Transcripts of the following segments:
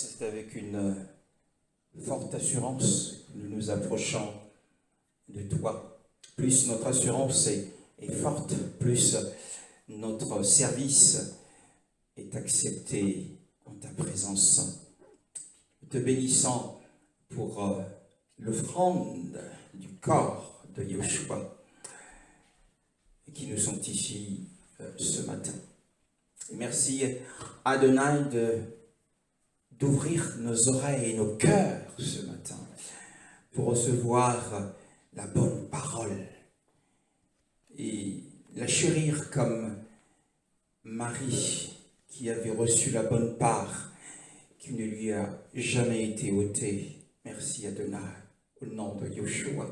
c'est avec une forte assurance que nous nous approchons de toi. Plus notre assurance est forte, plus notre service est accepté en ta présence. Te bénissant pour l'offrande du corps de Yoshua qui nous sont ici ce matin. Et merci Adonai d'ouvrir nos oreilles et nos cœurs ce matin pour recevoir la bonne parole et la chérir comme Marie qui avait reçu la bonne part qui ne lui a jamais été ôtée. Merci Adonai, au nom de Yoshua.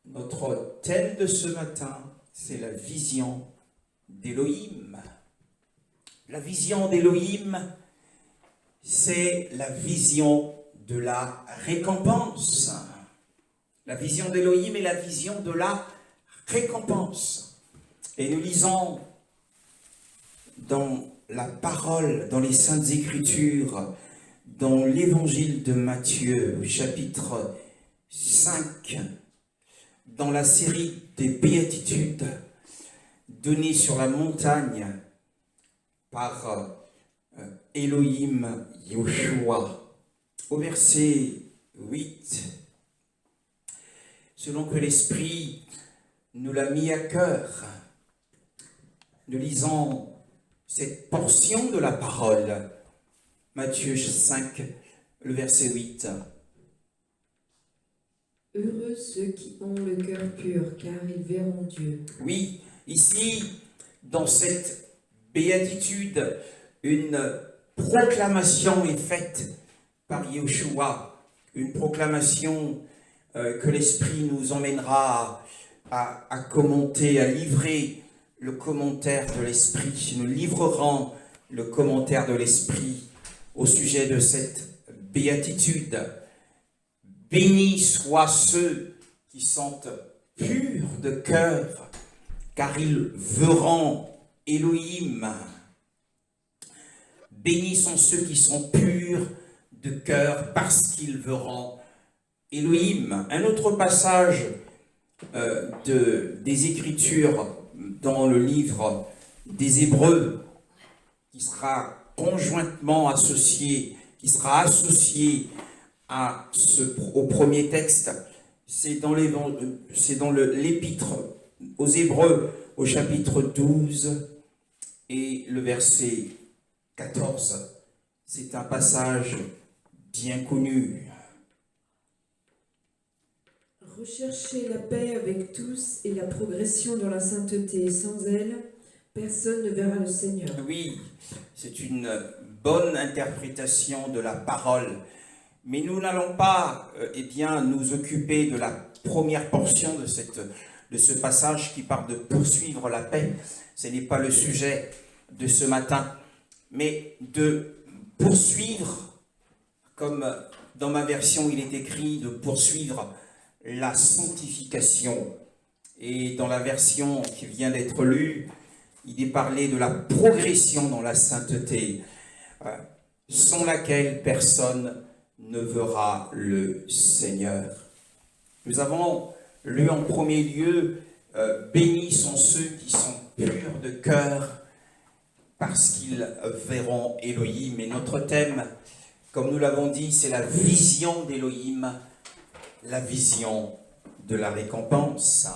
Notre thème de ce matin, c'est la vision d'Élohim. La vision d'Élohim, c'est la vision de la récompense. La vision d'Élohim est la vision de la récompense. Et nous lisons dans la parole, dans les Saintes Écritures, dans l'évangile de Matthieu, au chapitre 5, dans la série des béatitudes données sur la montagne par Elohim Yoshua, au verset 8, selon que l'Esprit nous l'a mis à cœur, nous lisons cette portion de la parole, Matthieu 5, le verset 8. Heureux ceux qui ont le cœur pur, car ils verront Dieu. Oui, ici, dans cette béatitude, une proclamation est faite par Yoshua, une proclamation que l'Esprit nous emmènera à commenter, à livrer le commentaire de l'Esprit. Nous livrerons le commentaire de l'Esprit au sujet de cette béatitude. Bénis soient ceux qui sont purs de cœur, car ils verront Elohim. Bénis sont ceux qui sont purs de cœur, parce qu'ils verront Elohim. Un autre passage des Écritures dans le livre des Hébreux, qui sera conjointement associé, au premier texte, c'est dans l'épître aux Hébreux au chapitre 12 et le verset 14. C'est un passage bien connu. Recherchez la paix avec tous et la progression dans la sainteté. Sans elle, personne ne verra le Seigneur. Oui, c'est une bonne interprétation de la parole. Mais nous n'allons pas nous occuper de la première portion de ce passage qui parle de poursuivre la paix. Ce n'est pas le sujet de ce matin, mais de poursuivre, comme dans ma version il est écrit, de poursuivre la sanctification. Et dans la version qui vient d'être lue, il est parlé de la progression dans la sainteté, sans laquelle personne ne verra le Seigneur. Nous avons lu en premier lieu, bénis sont ceux qui sont purs de cœur, parce qu'ils verront Elohim. Et notre thème, comme nous l'avons dit, c'est la vision d'Elohim, la vision de la récompense.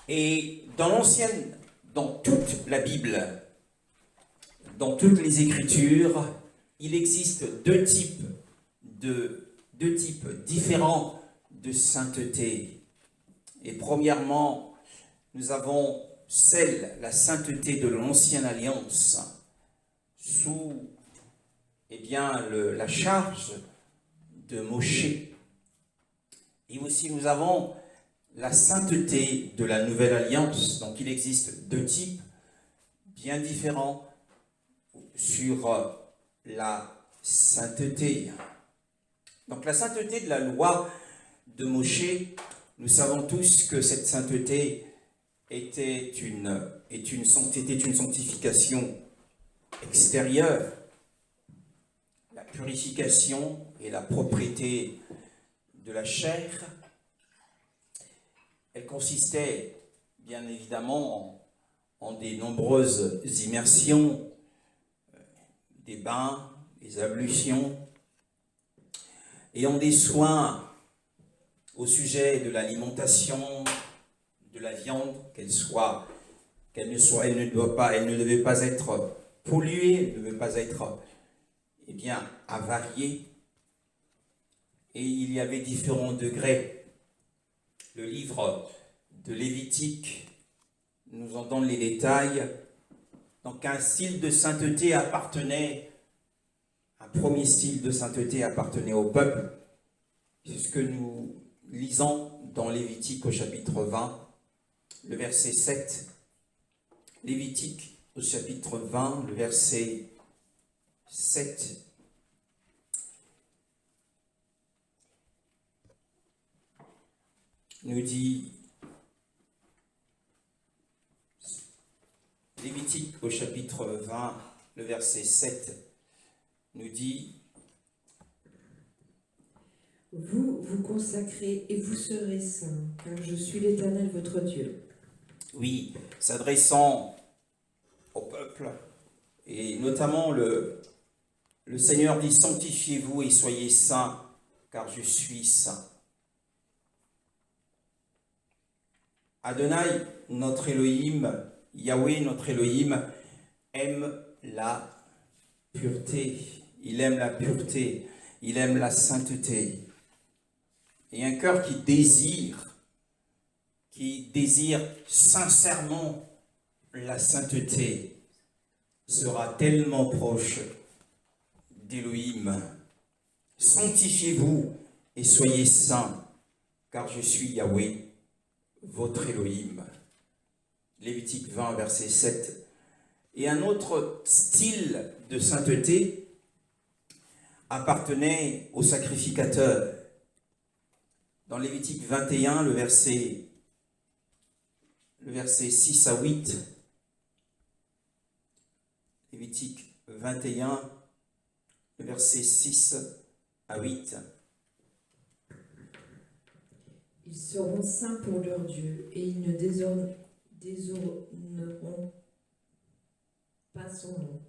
Et dans toute la Bible, dans toutes les Écritures, il existe deux types différents de sainteté. Et premièrement, nous avons la sainteté de l'Ancienne Alliance, sous la charge de Moshe. Et aussi nous avons la sainteté de la Nouvelle Alliance. Donc il existe deux types bien différents sur la sainteté. Donc la sainteté de la loi de Moshe, nous savons tous que cette sainteté était une était une sanctification extérieure, la purification et la propreté de la chair. Elle consistait bien évidemment en des nombreuses immersions, des bains, des ablutions, et en des soins au sujet de l'alimentation, de la viande, elle ne devait pas être polluée, elle ne devait pas être, avariée. Et il y avait différents degrés. Le livre de Lévitique nous en donne les détails. Donc un premier style de sainteté appartenait au peuple. C'est ce que nous lisons dans Lévitique au chapitre 20, le verset 7. Lévitique au chapitre 20, le verset 7. Nous dit, Lévitique au chapitre 20, le verset 7, nous dit, vous vous consacrez et vous serez saints, car je suis l'Éternel votre Dieu. Oui, s'adressant au peuple, et notamment le Seigneur dit, sanctifiez-vous et soyez saints, car je suis saint. Adonai, notre Elohim, Yahweh, notre Elohim, aime la pureté. Il aime la pureté, il aime la sainteté. Et un cœur qui désire sincèrement la sainteté, sera tellement proche d'Elohim. Sanctifiez-vous et soyez saints, car je suis Yahweh, votre Elohim. Lévitique 20, verset 7. Et un autre style de sainteté appartenait au sacrificateur. Dans Lévitique 21, le verset 6 à 8, Lévitique 21, le verset 6 à 8. Ils seront saints pour leur Dieu, et ils ne déshonoreront pas son nom.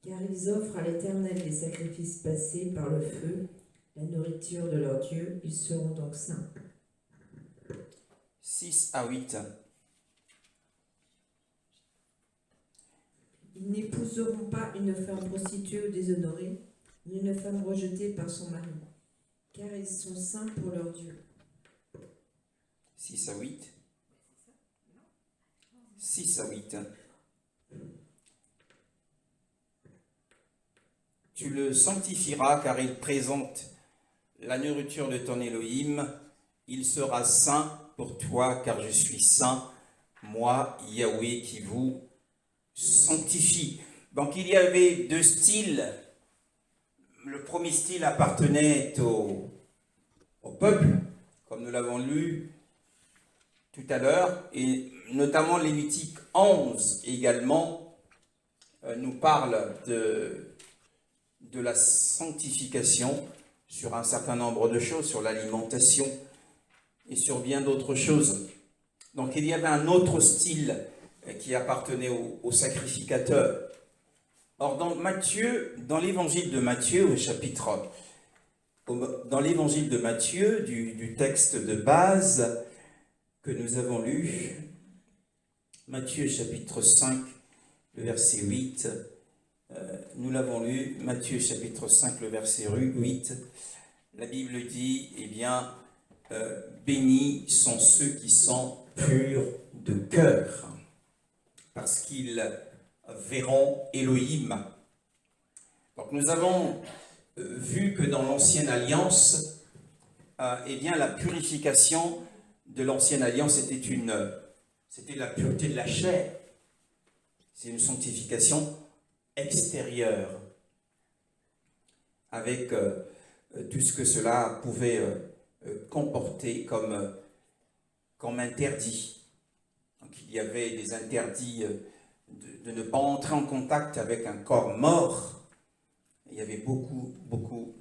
Car ils offrent à l'Éternel des sacrifices passés par le feu, la nourriture de leur Dieu, ils seront donc saints. 6 à 8. Ils n'épouseront pas une femme prostituée ou déshonorée, ni une femme rejetée par son mari, car ils sont saints pour leur Dieu. 6 à 8. 6 à 8. Tu le sanctifieras car il présente la nourriture de ton Elohim. Il sera saint pour toi car je suis saint, moi, Yahweh, qui vous sanctifie. Donc il y avait deux styles. Le premier style appartenait au peuple, comme nous l'avons lu tout à l'heure, et notamment Lévitique 11 également nous parle de la sanctification sur un certain nombre de choses, sur l'alimentation et sur bien d'autres choses. Donc il y avait un autre style qui appartenait au sacrificateur. Or dans l'évangile de Matthieu, dans l'évangile de Matthieu, du texte de base que nous avons lu, Matthieu chapitre 5, le verset 8, nous l'avons lu, Matthieu chapitre 5, le verset 8, la Bible dit, bénis sont ceux qui sont purs de cœur, parce qu'ils verront Elohim. Donc nous avons vu que dans l'Ancienne Alliance, la purification de l'Ancienne Alliance c'était la pureté de la chair. C'est une sanctification extérieure, avec tout ce que cela pouvait comporter comme interdit. Donc il y avait des interdits de ne pas entrer en contact avec un corps mort. Il y avait beaucoup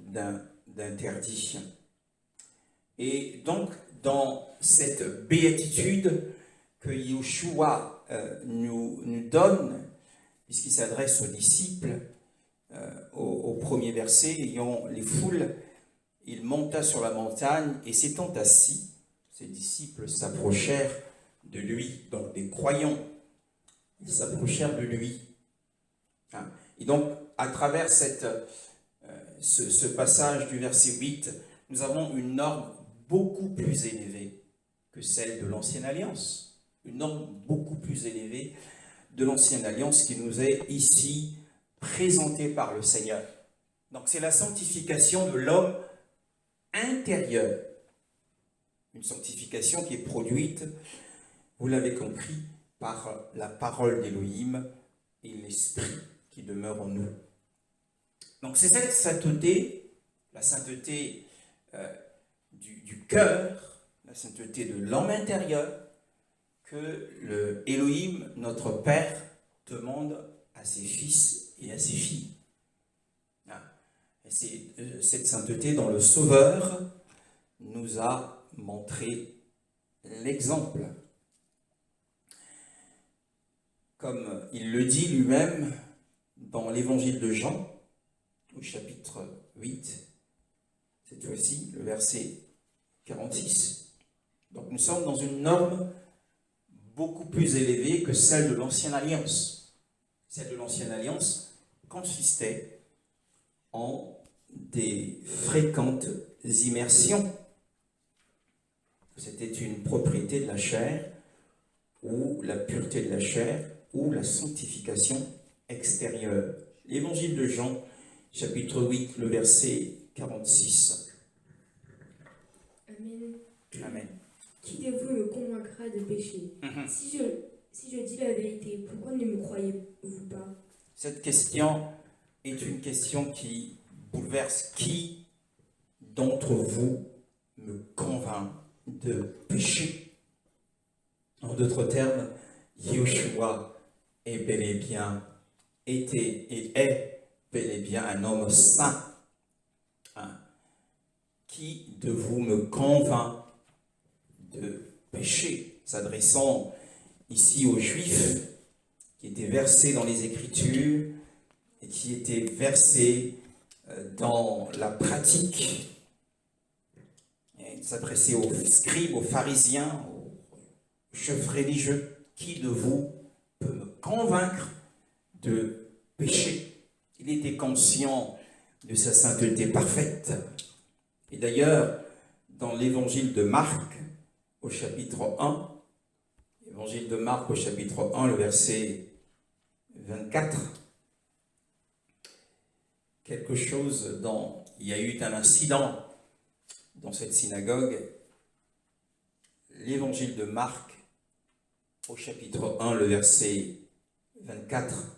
d'interdits. Et donc, dans cette béatitude que Yeshua nous donne, puisqu'il s'adresse aux disciples, au premier verset, ayant les foules, il monta sur la montagne et s'étant assis, ses disciples s'approchèrent de lui, donc des croyants, ils s'approchèrent de lui. Et donc, à travers ce passage du verset 8, nous avons une norme beaucoup plus élevée que celle de l'Ancienne Alliance. Une norme beaucoup plus élevée de l'Ancienne Alliance qui nous est ici présentée par le Seigneur. Donc c'est la sanctification de l'homme intérieur. Une sanctification qui est produite, vous l'avez compris, par la parole d'Élohim et l'Esprit qui demeure en nous. Donc c'est cette sainteté, la sainteté du cœur, la sainteté de l'homme intérieur, que le Elohim, notre Père, demande à ses fils et à ses filles. Et c'est cette sainteté dont le Sauveur nous a montré l'exemple. Comme il le dit lui-même dans l'évangile de Jean, au chapitre 8, cette fois-ci, le verset 46. Donc nous sommes dans une norme beaucoup plus élevée que celle de l'Ancienne Alliance. Celle de l'Ancienne Alliance consistait en des fréquentes immersions. C'était une propriété de la chair, ou la pureté de la chair, ou la sanctification extérieure. L'évangile de Jean, chapitre 8, le verset 46. Amen. Amen. Qui de vous me convaincra de péché? Si je dis la vérité, pourquoi ne me croyez-vous pas? Cette question est une question qui bouleverse. Qui d'entre vous me convainc de péché? En d'autres termes, Yeshua est bel et bien, est bel et bien un homme saint. Qui de vous me convainc de péché? S'adressant ici aux Juifs qui étaient versés dans les Écritures et qui étaient versés dans la pratique. Il s'adressait aux scribes, aux pharisiens, aux chefs religieux. Qui de vous peut me convaincre de péché? Il était conscient de sa sainteté parfaite. Et d'ailleurs, dans l'évangile de Marc, au chapitre 1, l'évangile de Marc au chapitre 1, le verset 24, il y a eu un incident dans cette synagogue. L'évangile de Marc au chapitre 1, le verset 24.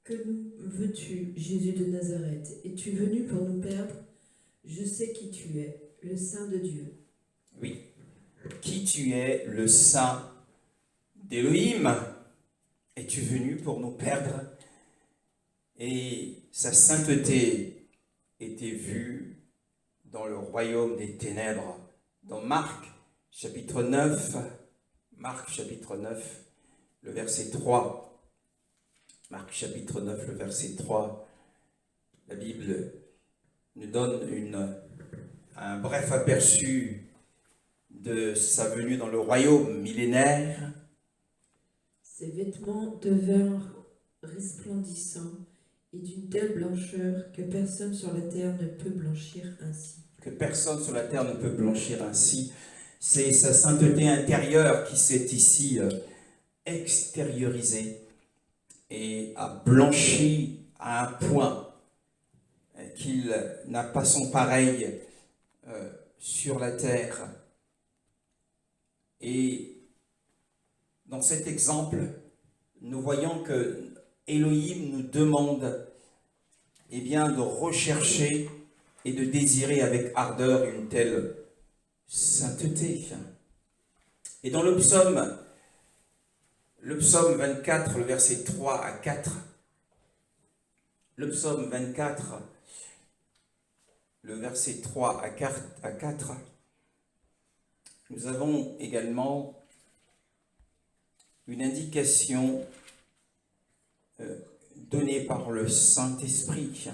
Que veux-tu, Jésus de Nazareth? Es-tu venu pour nous perdre? Je sais qui tu es, le Saint de Dieu. Oui. Qui tu es, le Saint d'Élohim? Es-tu venu pour nous perdre? Et sa sainteté était vue dans le royaume des ténèbres. Dans Marc, chapitre 9, le verset 3. Marc chapitre 9, le verset 3, la Bible nous donne un bref aperçu de sa venue dans le royaume millénaire. Ses vêtements devinrent resplendissants et d'une telle blancheur que personne sur la terre ne peut blanchir ainsi. Que personne sur la terre ne peut blanchir ainsi. C'est sa sainteté intérieure qui s'est ici extériorisée et a blanchi à un point qu'il n'a pas son pareil sur la terre. Et dans cet exemple, nous voyons que Elohim nous demande de rechercher et de désirer avec ardeur une telle sainteté. Et dans le psaume 24, le verset 3 à 4, le psaume 24, le verset 3 à 4, nous avons également une indication donnée par le Saint-Esprit.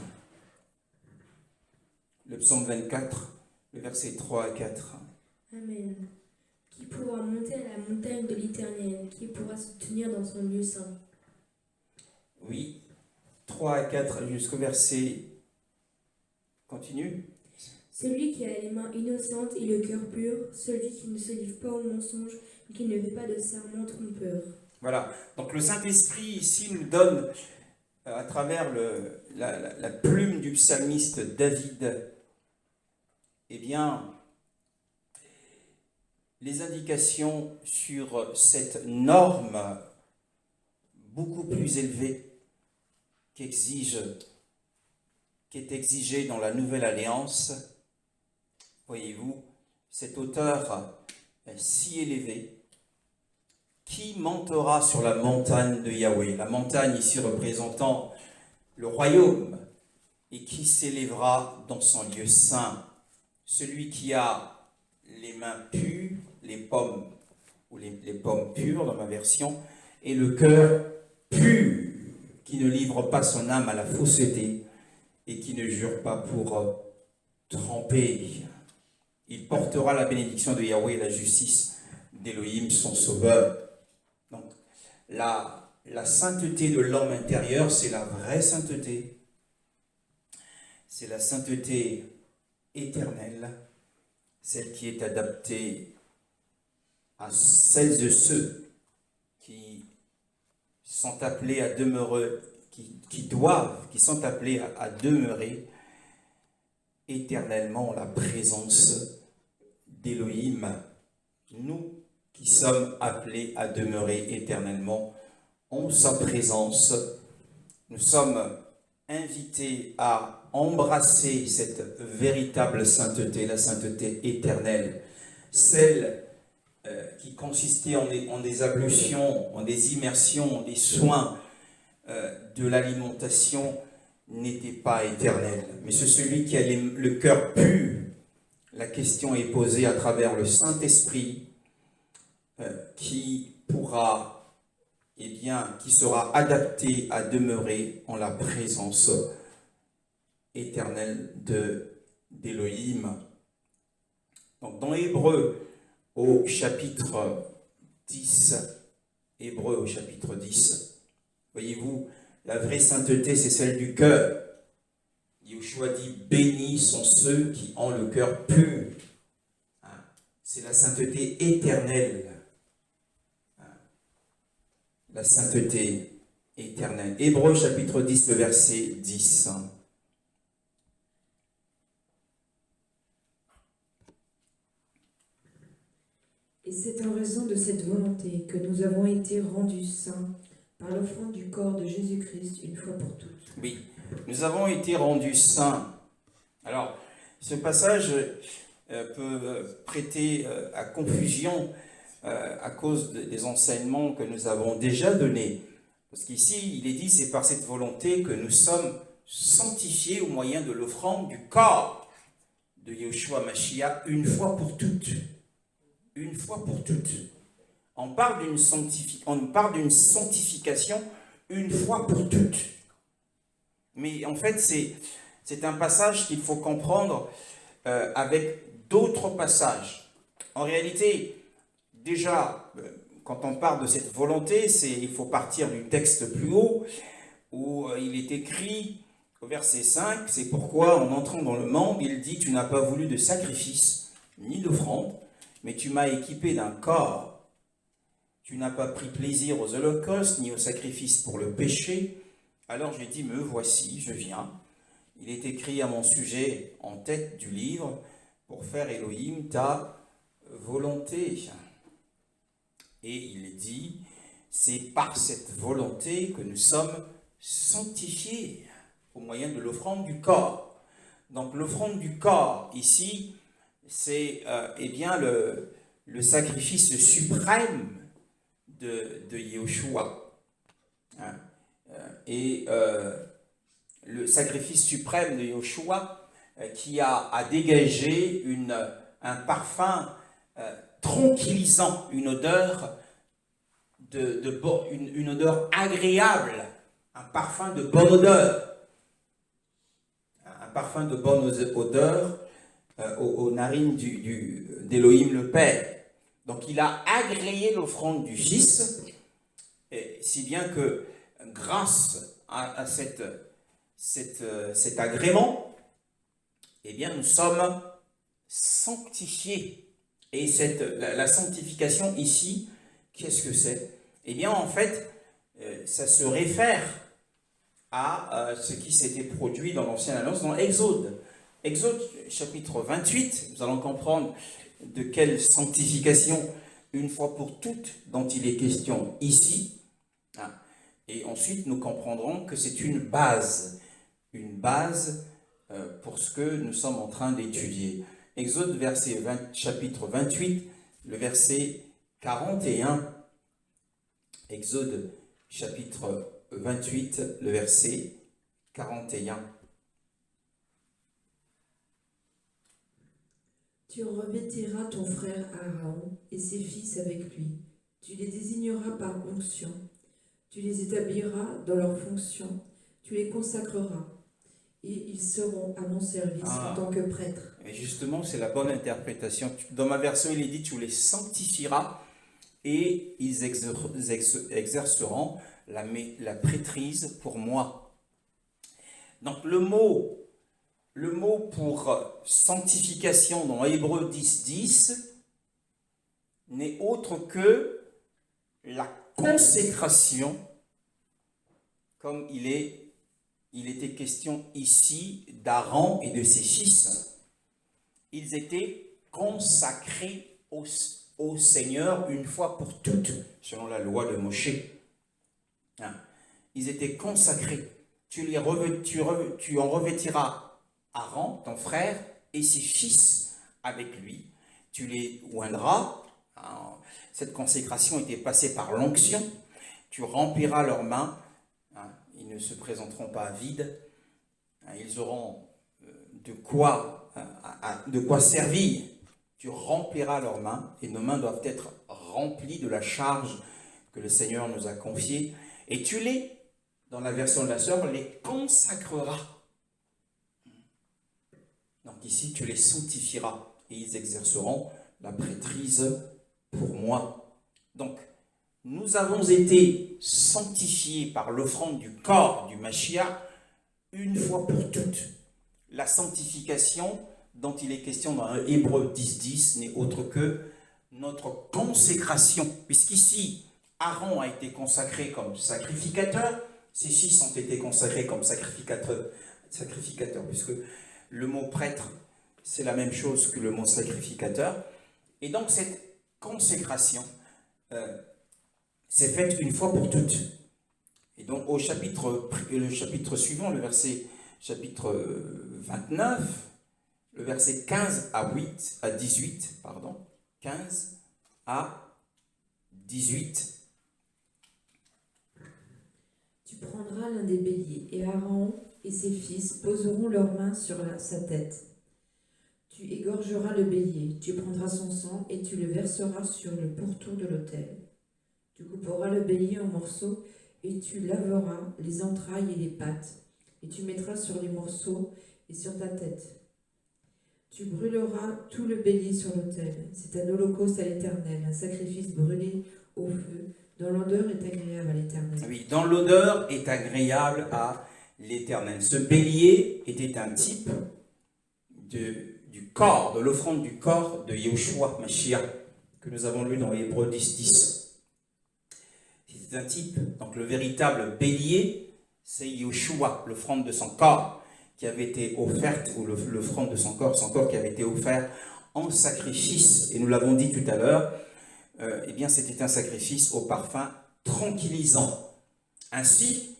Le psaume 24, le verset 3 à 4. Amen. Qui pourra monter à la montagne de l'Éternel, qui pourra se tenir dans son lieu saint. Oui, 3 à 4 jusqu'au verset... Continue. Celui qui a les mains innocentes et le cœur pur, celui qui ne se livre pas au mensonge et qui ne fait pas de serment trompeur. Voilà, donc le Saint-Esprit ici nous donne, à travers la plume du psalmiste David, eh bien, les indications sur cette norme beaucoup plus élevée qui est exigée dans la Nouvelle Alliance. Voyez-vous, cet auteur si élevé, qui montera sur la montagne de Yahweh, la montagne ici représentant le royaume, et qui s'élèvera dans son lieu saint, celui qui a les mains pures, les pommes, ou les pommes pures dans ma version, et le cœur pur, qui ne livre pas son âme à la fausseté, et qui ne jure pas pour tromper. Il portera la bénédiction de Yahweh et la justice d'Élohim, son sauveur. Donc, la sainteté de l'homme intérieur, c'est la vraie sainteté. C'est la sainteté éternelle, celle qui est adaptée à celles et ceux qui sont appelés à demeurer, qui sont appelés à demeurer éternellement en la présence d'Élohim. Nous qui sommes appelés à demeurer éternellement en sa présence, nous sommes invités à embrasser cette véritable sainteté, la sainteté éternelle, celle qui consistait en des ablutions, en des immersions, en des soins de l'alimentation, n'était pas éternelle. Mais c'est celui qui a le cœur pur. La question est posée à travers le Saint-Esprit qui pourra, qui sera adapté à demeurer en la présence éternelle d'Élohim. Donc dans Hébreux au chapitre 10, voyez-vous, la vraie sainteté, c'est celle du cœur. Yeshua dit, bénis sont ceux qui ont le cœur pur. C'est la sainteté éternelle. La sainteté éternelle. Hébreux chapitre 10, le verset 10. Et c'est en raison de cette volonté que nous avons été rendus saints par l'offrande du corps de Jésus-Christ une fois pour toutes. Oui, nous avons été rendus saints. Alors, ce passage peut prêter à confusion à cause des enseignements que nous avons déjà donnés. Parce qu'ici, il est dit, c'est par cette volonté que nous sommes sanctifiés au moyen de l'offrande du corps de Yeshua Mashiach une fois pour toutes. Une fois pour toutes. On parle d'une sanctification une fois pour toutes. Mais en fait, c'est un passage qu'il faut comprendre avec d'autres passages. En réalité, déjà, quand on parle de cette volonté, il faut partir du texte plus haut, où il est écrit au verset 5, c'est pourquoi en entrant dans le monde, il dit, tu n'as pas voulu de sacrifice, ni d'offrande, mais tu m'as équipé d'un corps. Tu n'as pas pris plaisir aux holocaustes, ni aux sacrifices pour le péché. Alors j'ai dit, me voici, je viens. Il est écrit à mon sujet en tête du livre, pour faire Elohim ta volonté. Et il est dit, c'est par cette volonté que nous sommes sanctifiés au moyen de l'offrande du corps. Donc l'offrande du corps, ici, c'est eh bien le sacrifice suprême de Yeshua. Hein. Et le sacrifice suprême de Yeshua qui a dégagé un parfum tranquillisant, une odeur, une odeur agréable, un parfum de bonne odeur. Un parfum de bonne odeur aux narines d'Élohim le Père. Donc il a agréé l'offrande du Fils, si bien que grâce à cet agrément, eh bien nous sommes sanctifiés. Et la sanctification ici, qu'est-ce que c'est? Eh bien en fait, ça se réfère à ce qui s'était produit dans l'Ancienne Alliance, dans Exode. Exode chapitre 28, nous allons comprendre de quelle sanctification, une fois pour toutes, dont il est question ici. Et ensuite, nous comprendrons que c'est une base pour ce que nous sommes en train d'étudier. Exode chapitre 28, le verset 41. Exode chapitre 28, le verset 41. Tu revêtiras ton frère Aaron et ses fils avec lui. Tu les désigneras par onction. Tu les établiras dans leurs fonctions. Tu les consacreras. Et ils seront à mon service en tant que prêtres. Et justement, c'est la bonne interprétation. Dans ma version, il est dit, tu les sanctifieras et ils exerceront la prêtrise pour moi. Donc le mot pour sanctification dans Hébreux 10.10 n'est autre que la consécration, comme il était question ici d'Aaron et de ses fils. Ils étaient consacrés au Seigneur une fois pour toutes, selon la loi de Moshe. Ils étaient consacrés. Tu en revêtiras Aaron, ton frère, et ses fils avec lui. Tu les oindras. Cette consécration était passée par l'onction. Tu rempliras leurs mains. Ils ne se présenteront pas vides. Ils auront de quoi servir. Tu rempliras leurs mains, et nos mains doivent être remplies de la charge que le Seigneur nous a confiée. Et tu dans la version de la sœur, les consacreras. Donc ici, tu les sanctifieras et ils exerceront la prêtrise pour moi. Donc, nous avons été sanctifiés par l'offrande du corps du Mashiach une fois pour toutes. La sanctification dont il est question dans Hébreux 10.10 n'est autre que notre consécration. Puisqu'ici, Aaron a été consacré comme sacrificateur, ses fils ont été consacrés comme sacrificateurs, puisque le mot prêtre, c'est la même chose que le mot sacrificateur. Et donc cette consécration s'est faite une fois pour toutes. Et donc le chapitre suivant, chapitre 29, le verset 15 à 18, 15 à 18. Tu prendras l'un des béliers, et Aaron et ses fils poseront leurs mains sur sa tête. Tu égorgeras le bélier, tu prendras son sang et tu le verseras sur le pourtour de l'autel. Tu couperas le bélier en morceaux et tu laveras les entrailles et les pattes, et tu mettras sur les morceaux et sur ta tête. Tu brûleras tout le bélier sur l'autel. C'est un holocauste à l'Éternel, un sacrifice brûlé au feu, dont l'odeur est agréable à l'Éternel. Oui, dont l'odeur est agréable à l'Éternel. Ce bélier était un type du corps, de l'offrande du corps de Yeshua Mashiach, que nous avons lu dans Hébreux 10.10. C'est un type, donc le véritable bélier, c'est Yeshua, l'offrande de son corps qui avait été offerte, ou l'offrande de son corps qui avait été offert en sacrifice. Et nous l'avons dit tout à l'heure, eh bien c'était un sacrifice au parfum tranquillisant. Ainsi,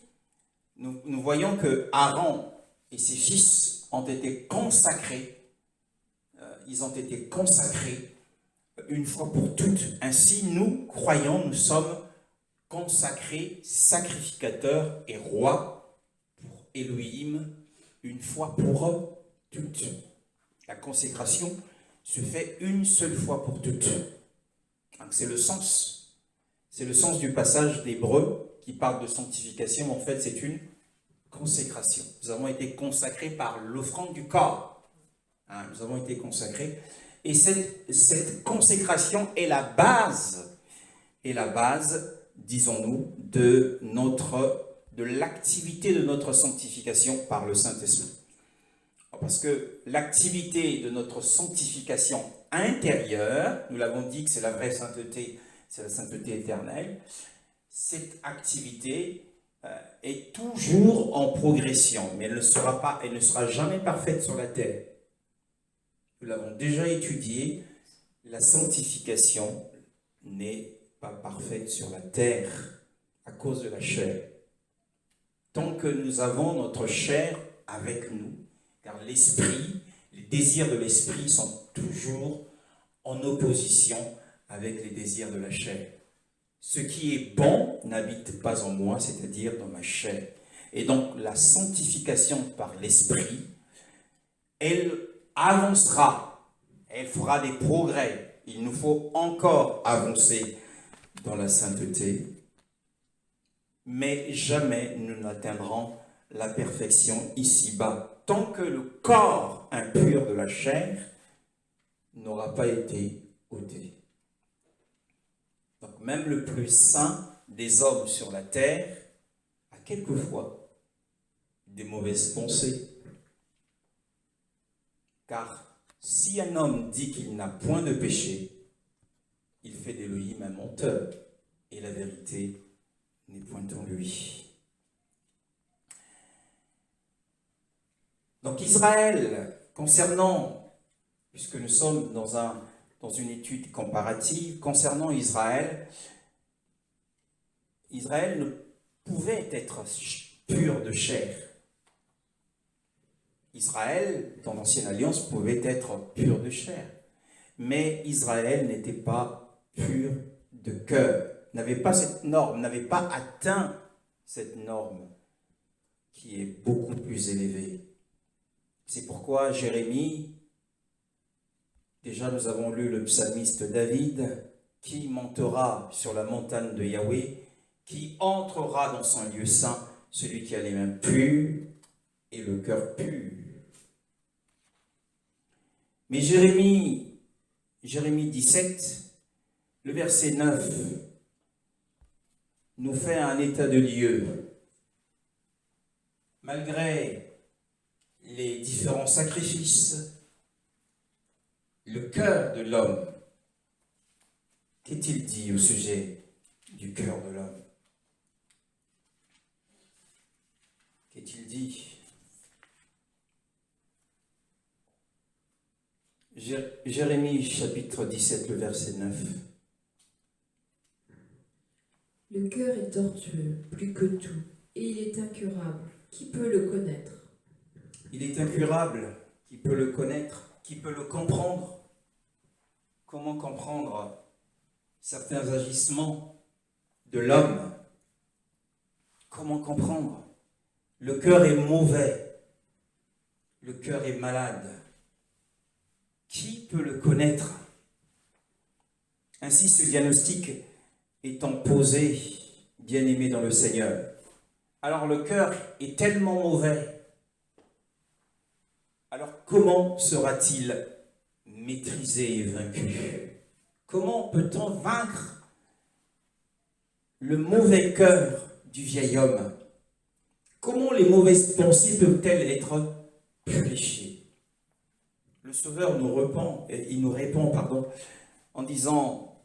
nous voyons que Aaron et ses fils ont été consacrés. Ils ont été consacrés une fois pour toutes. Ainsi, nous, croyants, nous sommes consacrés, sacrificateurs et rois pour Elohim, une fois pour toutes. La consécration se fait une seule fois pour toutes. Donc c'est le sens du passage d'Hébreux qui parle de sanctification. En fait, c'est une consécration. Nous avons été consacrés par l'offrande du corps. Nous avons été consacrés. Et cette consécration est la base, disons-nous, de l'activité de notre sanctification par le Saint-Esprit. Parce que l'activité de notre sanctification intérieure, nous l'avons dit que c'est la vraie sainteté, c'est la sainteté éternelle, cette activité est toujours en progression, mais elle ne sera jamais parfaite sur la terre. Nous l'avons déjà étudié, la sanctification n'est pas parfaite sur la terre à cause de la chair. Tant que nous avons notre chair avec nous, car l'esprit, les désirs de l'esprit sont toujours en opposition avec les désirs de la chair. Ce qui est bon n'habite pas en moi, c'est-à-dire dans ma chair. Et donc la sanctification par l'esprit, elle avancera, elle fera des progrès. Il nous faut encore avancer dans la sainteté, mais jamais nous n'atteindrons la perfection ici-bas, tant que le corps impur de la chair n'aura pas été ôté. Donc même le plus saint des hommes sur la terre a quelquefois des mauvaises pensées. Car si un homme dit qu'il n'a point de péché, il fait d'Élohim un menteur, et la vérité n'est point en lui. Donc Israël, puisque nous sommes dans une étude comparative, concernant Israël ne pouvait être pur de chair. Israël, dans l'Ancienne Alliance, pouvait être pur de chair. Mais Israël n'était pas pur de cœur, n'avait pas cette norme, n'avait pas atteint cette norme qui est beaucoup plus élevée. C'est pourquoi Jérémie, déjà nous avons lu le psalmiste David, qui montera sur la montagne de Yahweh, qui entrera dans son lieu saint, celui qui a les mains pures et le cœur pur. Mais Jérémie 17, le verset 9, nous fait un état de lieu. Malgré les différents sacrifices, le cœur de l'homme, qu'est-il dit au sujet du cœur de l'homme? Qu'est-il dit? Jérémie chapitre 17, le verset 9. Le cœur est tortueux, plus que tout, et il est incurable. Qui peut le connaître? Il est incurable. Qui peut le connaître? Qui peut le comprendre? Comment comprendre certains agissements de l'homme? Comment comprendre? Le cœur est mauvais. Le cœur est malade. Qui peut le connaître? Ainsi, ce diagnostic étant posé, bien-aimé dans le Seigneur, alors le cœur est tellement mauvais. Alors comment sera-t-il maîtrisé et vaincu? Comment peut-on vaincre le mauvais cœur du vieil homme? Comment les mauvaises pensées peuvent-elles être purifiées? Le Sauveur nous répond en disant: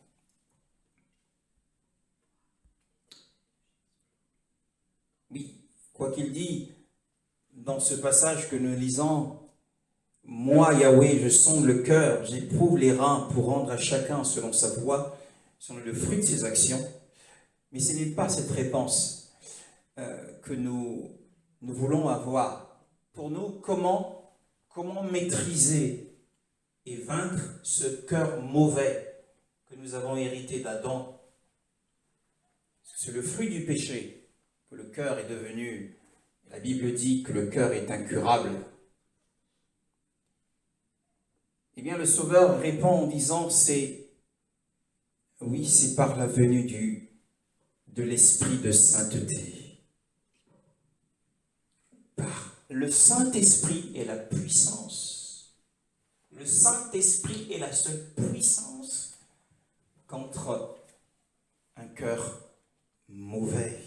oui, quoi qu'il dit dans ce passage que nous lisons, moi, Yahweh, je sonde le cœur, j'éprouve les reins pour rendre à chacun selon sa voie, selon le fruit de ses actions. Mais ce n'est pas cette réponse que nous voulons avoir. Pour nous, comment comment maîtriser et vaincre ce cœur mauvais que nous avons hérité d'Adam. C'est le fruit du péché que le cœur est devenu. La Bible dit que le cœur est incurable. Eh bien, le Sauveur répond en disant, oui, c'est par la venue de l'Esprit de sainteté. Par le Saint-Esprit est la puissance. Le Saint-Esprit est la seule puissance contre un cœur mauvais.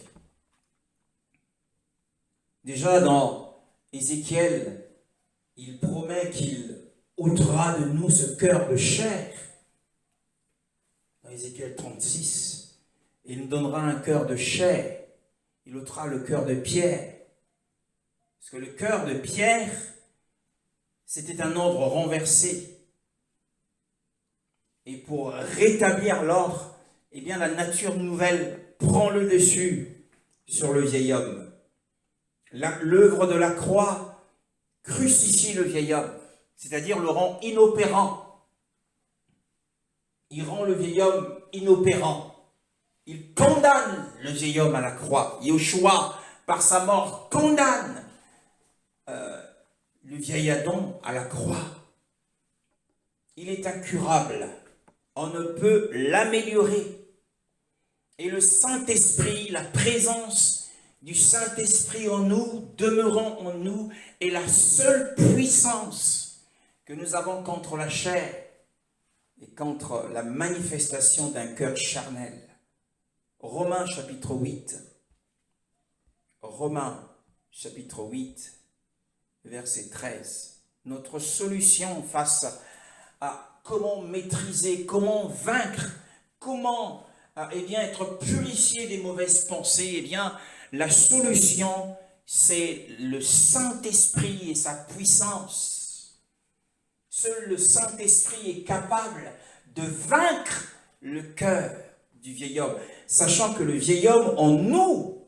Déjà dans Ézéchiel, il promet qu'il ôtera de nous ce cœur de chair. Dans Ézéchiel 36, il nous donnera un cœur de chair. Il ôtera le cœur de pierre. Parce que le cœur de pierre, c'était un ordre renversé. Et pour rétablir l'ordre, eh bien la nature nouvelle prend le dessus sur le vieil homme. L'œuvre de la croix crucifie le vieil homme, c'est-à-dire le rend inopérant. Il rend le vieil homme inopérant. Il condamne le vieil homme à la croix. Yeshua, par sa mort, condamne le vieil Adam à la croix. Il est incurable. On ne peut l'améliorer. Et le Saint-Esprit, la présence du Saint-Esprit en nous, demeurant en nous, est la seule puissance que nous avons contre la chair et contre la manifestation d'un cœur charnel. Romains chapitre 8. Romains chapitre 8, verset 13. Notre solution face à comment maîtriser, comment vaincre, comment être purifié des mauvaises pensées, eh bien, la solution, c'est le Saint-Esprit et sa puissance. Seul le Saint-Esprit est capable de vaincre le cœur du vieil homme, sachant que le vieil homme en nous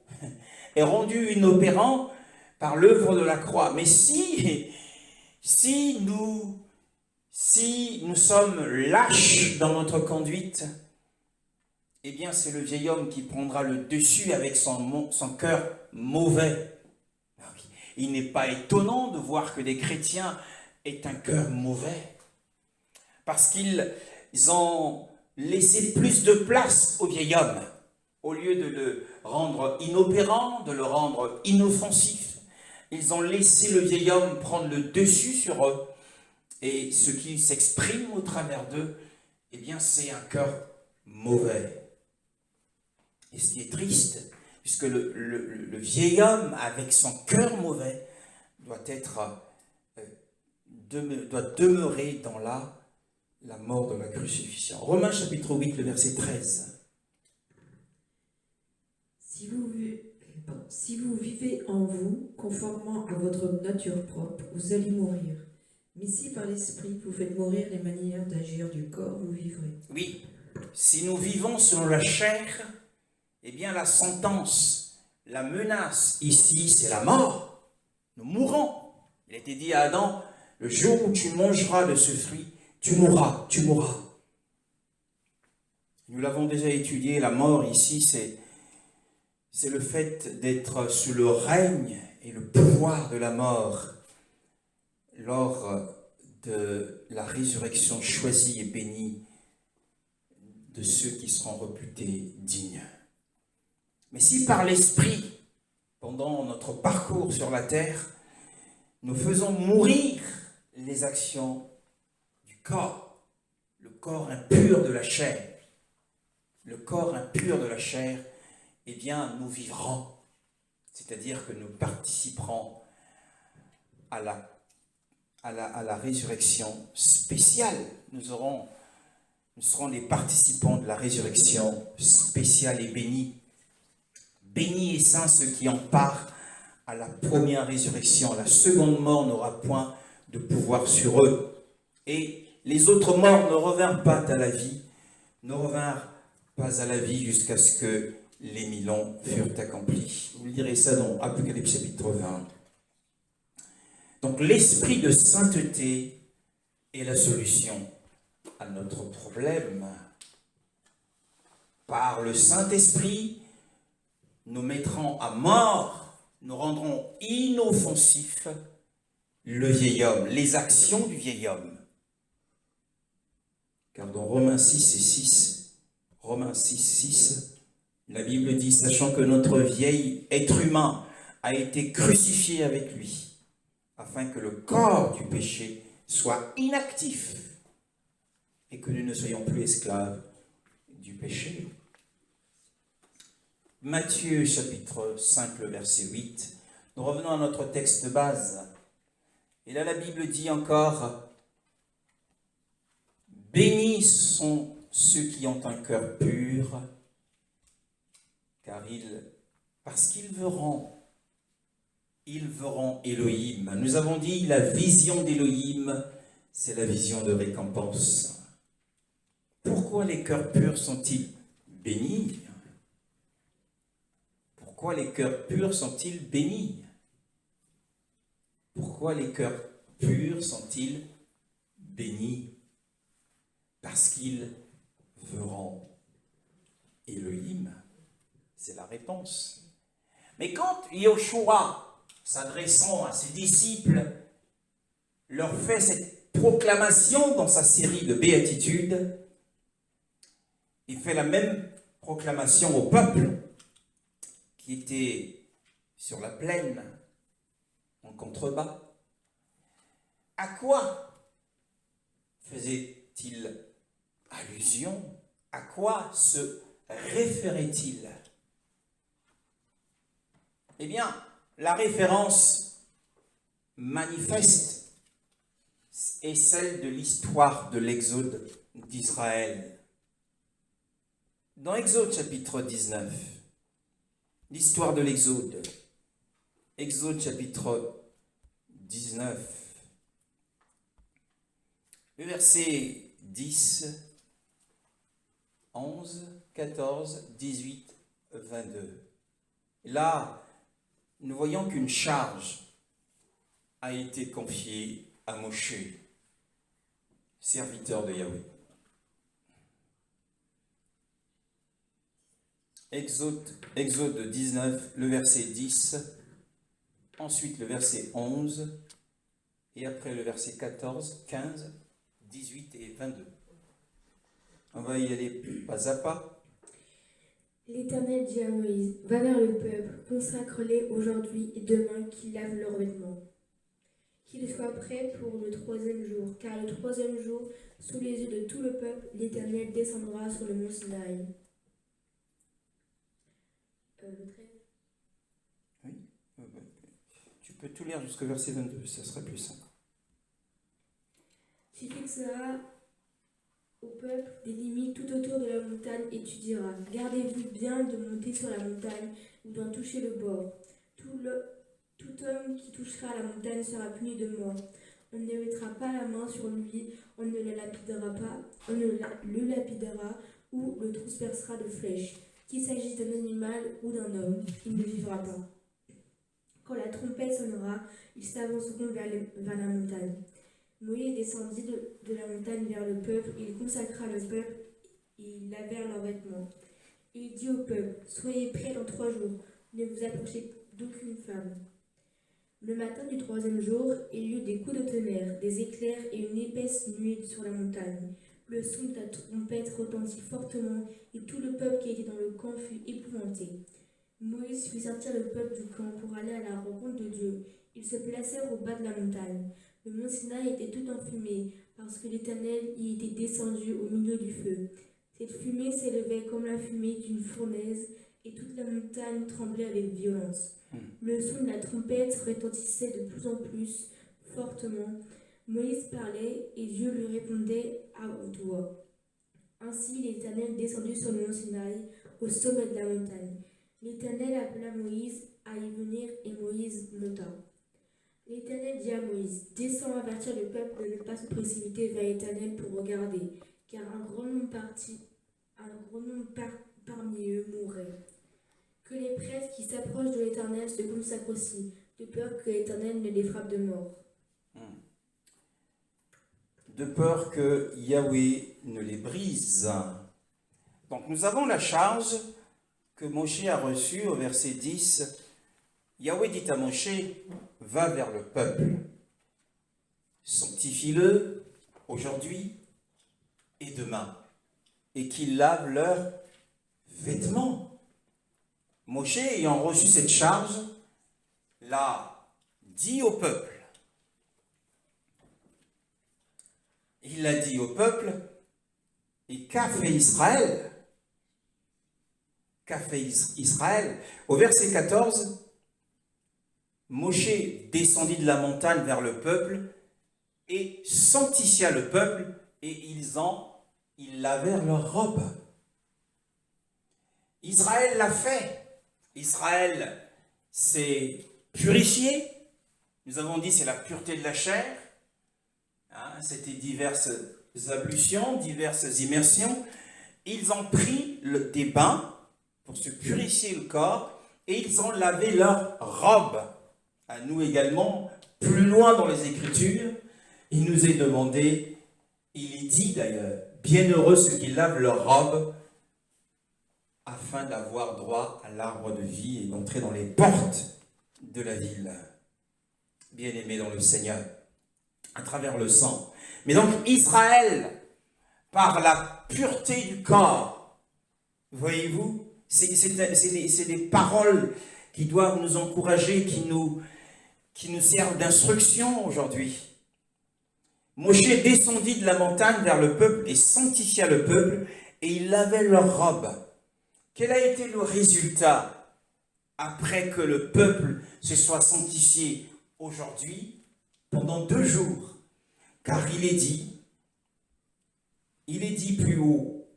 est rendu inopérant par l'œuvre de la croix. Mais si nous sommes lâches dans notre conduite, eh bien c'est le vieil homme qui prendra le dessus avec son cœur mauvais. Il n'est pas étonnant de voir que des chrétiens aient un cœur mauvais, parce qu'ils ont laissé plus de place au vieil homme, au lieu de le rendre inopérant, de le rendre inoffensif. Ils ont laissé le vieil homme prendre le dessus sur eux, et ce qui s'exprime au travers d'eux, eh bien c'est un cœur mauvais. Et ce qui est triste, puisque le vieil homme, avec son cœur mauvais, doit demeurer dans la mort de la crucifixion. Romains chapitre 8, le verset 13. Si vous vivez en vous, conformément à votre nature propre, vous allez mourir. Mais si par l'Esprit vous faites mourir les manières d'agir du corps, vous vivrez. Oui, si nous vivons selon la chair, eh bien la sentence, la menace ici, c'est la mort. Nous mourrons. Il a été dit à Adam, le jour où tu mangeras de ce fruit, tu mourras, tu mourras. Nous l'avons déjà étudié, la mort ici, c'est le fait d'être sous le règne et le pouvoir de la mort lors de la résurrection choisie et bénie de ceux qui seront réputés dignes. Mais si par l'Esprit, pendant notre parcours sur la terre, nous faisons mourir les actions du corps, le corps impur de la chair, eh bien nous vivrons, c'est-à-dire que nous participerons à la résurrection spéciale. Nous serons les participants de la résurrection spéciale et bénie. Bénis et saints ceux qui en partent à la première résurrection. La seconde mort n'aura point de pouvoir sur eux. Et les autres morts ne revinrent pas à la vie, jusqu'à ce que les 1000 ans furent accomplis. Vous lirez ça dans Apocalypse chapitre 20. Donc l'esprit de sainteté est la solution à notre problème. Par le Saint-Esprit, nous mettrons à mort, nous rendrons inoffensif le vieil homme, les actions du vieil homme. Car dans Romains 6, 6, la Bible dit, sachant que notre vieil être humain a été crucifié avec lui, afin que le corps du péché soit inactif et que nous ne soyons plus esclaves du péché. Matthieu chapitre 5, le verset 8. Nous revenons à notre texte de base. Et là, la Bible dit encore, « Bénis sont ceux qui ont un cœur pur, parce qu'ils verront Elohim. » Nous avons dit, la vision d'Elohim, c'est la vision de récompense. Pourquoi les cœurs purs sont-ils bénis ? Pourquoi les cœurs purs sont-ils bénis ? Pourquoi les cœurs purs sont-ils bénis ? Parce qu'ils verront Elohim. C'est la réponse. Mais quand Yoshua, s'adressant à ses disciples, leur fait cette proclamation dans sa série de béatitudes, il fait la même proclamation au peuple qui était sur la plaine, en contrebas. À quoi faisait-il allusion? À quoi se référait-il? Eh bien, la référence manifeste est celle de l'histoire de l'Exode d'Israël. Dans Exode chapitre 19, l'histoire de l'Exode, Exode chapitre 19, le verset 10, 11, 14, 18, 22. Là, nous voyons qu'une charge a été confiée à Moshe, serviteur de Yahweh. Exode 19, le verset 10, ensuite le verset 11, et après le verset 14, 15, 18 et 22. On va y aller pas à pas. L'Éternel dit à Moïse, va vers le peuple, consacre-les aujourd'hui et demain qu'ils lavent leurs vêtements. Qu'ils soient prêts pour le 3e jour, car le 3e jour, sous les yeux de tout le peuple, l'Éternel descendra sur le mont Sinaï. Oui, tu peux tout lire jusqu'au verset 22, ça serait plus simple. Tu fixeras au peuple des limites tout autour de la montagne et tu diras, gardez-vous bien de monter sur la montagne ou d'en toucher le bord. Tout homme qui touchera la montagne sera puni de mort. On ne mettra pas la main sur lui, on ne le lapidera pas, on ne le lapidera ou le transpercera de flèches. Qu'il s'agisse d'un animal ou d'un homme, il ne vivra pas. Quand la trompette sonnera, ils s'avanceront vers la montagne. Moïse descendit de la montagne vers le peuple, il consacra le peuple et ils lavèrent leurs vêtements. Il dit au peuple, soyez prêts dans 3 jours, ne vous approchez d'aucune femme. Le matin du 3e jour, il y eut des coups de tonnerre, des éclairs et une épaisse nuée sur la montagne. Le son de la trompette retentit fortement et tout le peuple qui était dans le camp fut épouvanté. Moïse fit sortir le peuple du camp pour aller à la rencontre de Dieu. Ils se placèrent au bas de la montagne. Le mont Sinaï était tout enfumé, parce que l'Éternel y était descendu au milieu du feu. Cette fumée s'élevait comme la fumée d'une fournaise, et toute la montagne tremblait avec violence. Le son de la trompette retentissait de plus en plus fortement. Moïse parlait, et Dieu lui répondait à haute voix. Ainsi l'Éternel descendit sur le mont Sinaï, au sommet de la montagne. L'Éternel appela Moïse à y venir, et Moïse monta. L'Éternel dit à Moïse, descends avertir le peuple de ne pas se précipiter vers l'Éternel pour regarder, car un grand nombre parmi eux mourrait. Que les prêtres qui s'approchent de l'Éternel se consacrent aussi, de peur que l'Éternel ne les frappe de mort. de peur que Yahweh ne les brise. Donc nous avons la charge que Moshe a reçue au verset 10. Yahweh dit à Moshe, va vers le peuple, sanctifie-le aujourd'hui et demain, et qu'ils lavent leurs vêtements. Moshe, ayant reçu cette charge, l'a dit au peuple. Il l'a dit au peuple, et qu'a fait Israël? Qu'a fait Israël? Au verset 14, Moshe descendit de la montagne vers le peuple et sanctifia le peuple, et ils lavèrent leurs robes. Israël l'a fait. Israël s'est purifié. Nous avons dit c'est la pureté de la chair. C'était diverses ablutions, diverses immersions. Ils ont pris des bains pour se purifier le corps et ils ont lavé leurs robes. À nous également, plus loin dans les Écritures, il nous est demandé, il est dit d'ailleurs, bienheureux ceux qui lavent leurs robes afin d'avoir droit à l'arbre de vie et d'entrer dans les portes de la ville. Bien-aimés dans le Seigneur, à travers le sang. Mais donc Israël, par la pureté du corps, voyez-vous, c'est des paroles qui doivent nous encourager, qui nous servent d'instruction aujourd'hui. Moshe descendit de la montagne vers le peuple et sanctifia le peuple, et il lavait leurs robes. Quel a été le résultat après que le peuple se soit sanctifié aujourd'hui, pendant 2 jours? Car il est dit plus haut,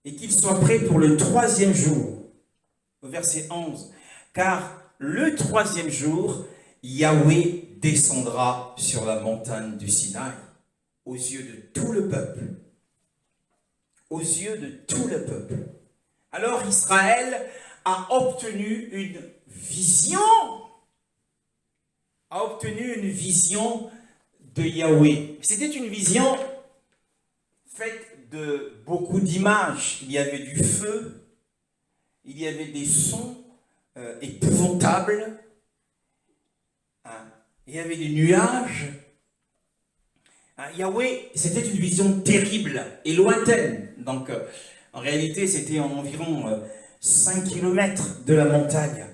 et qu'il soit prêt pour le 3e jour, au verset 11, car le 3e jour, Yahweh descendra sur la montagne du Sinaï, aux yeux de tout le peuple. Aux yeux de tout le peuple. Alors Israël a obtenu une vision. A obtenu une vision de Yahweh. C'était une vision faite de beaucoup d'images. Il y avait du feu, il y avait des sons épouvantables, il y avait des nuages. Yahweh, c'était une vision terrible et lointaine. Donc, en réalité, c'était environ 5 km de la montagne.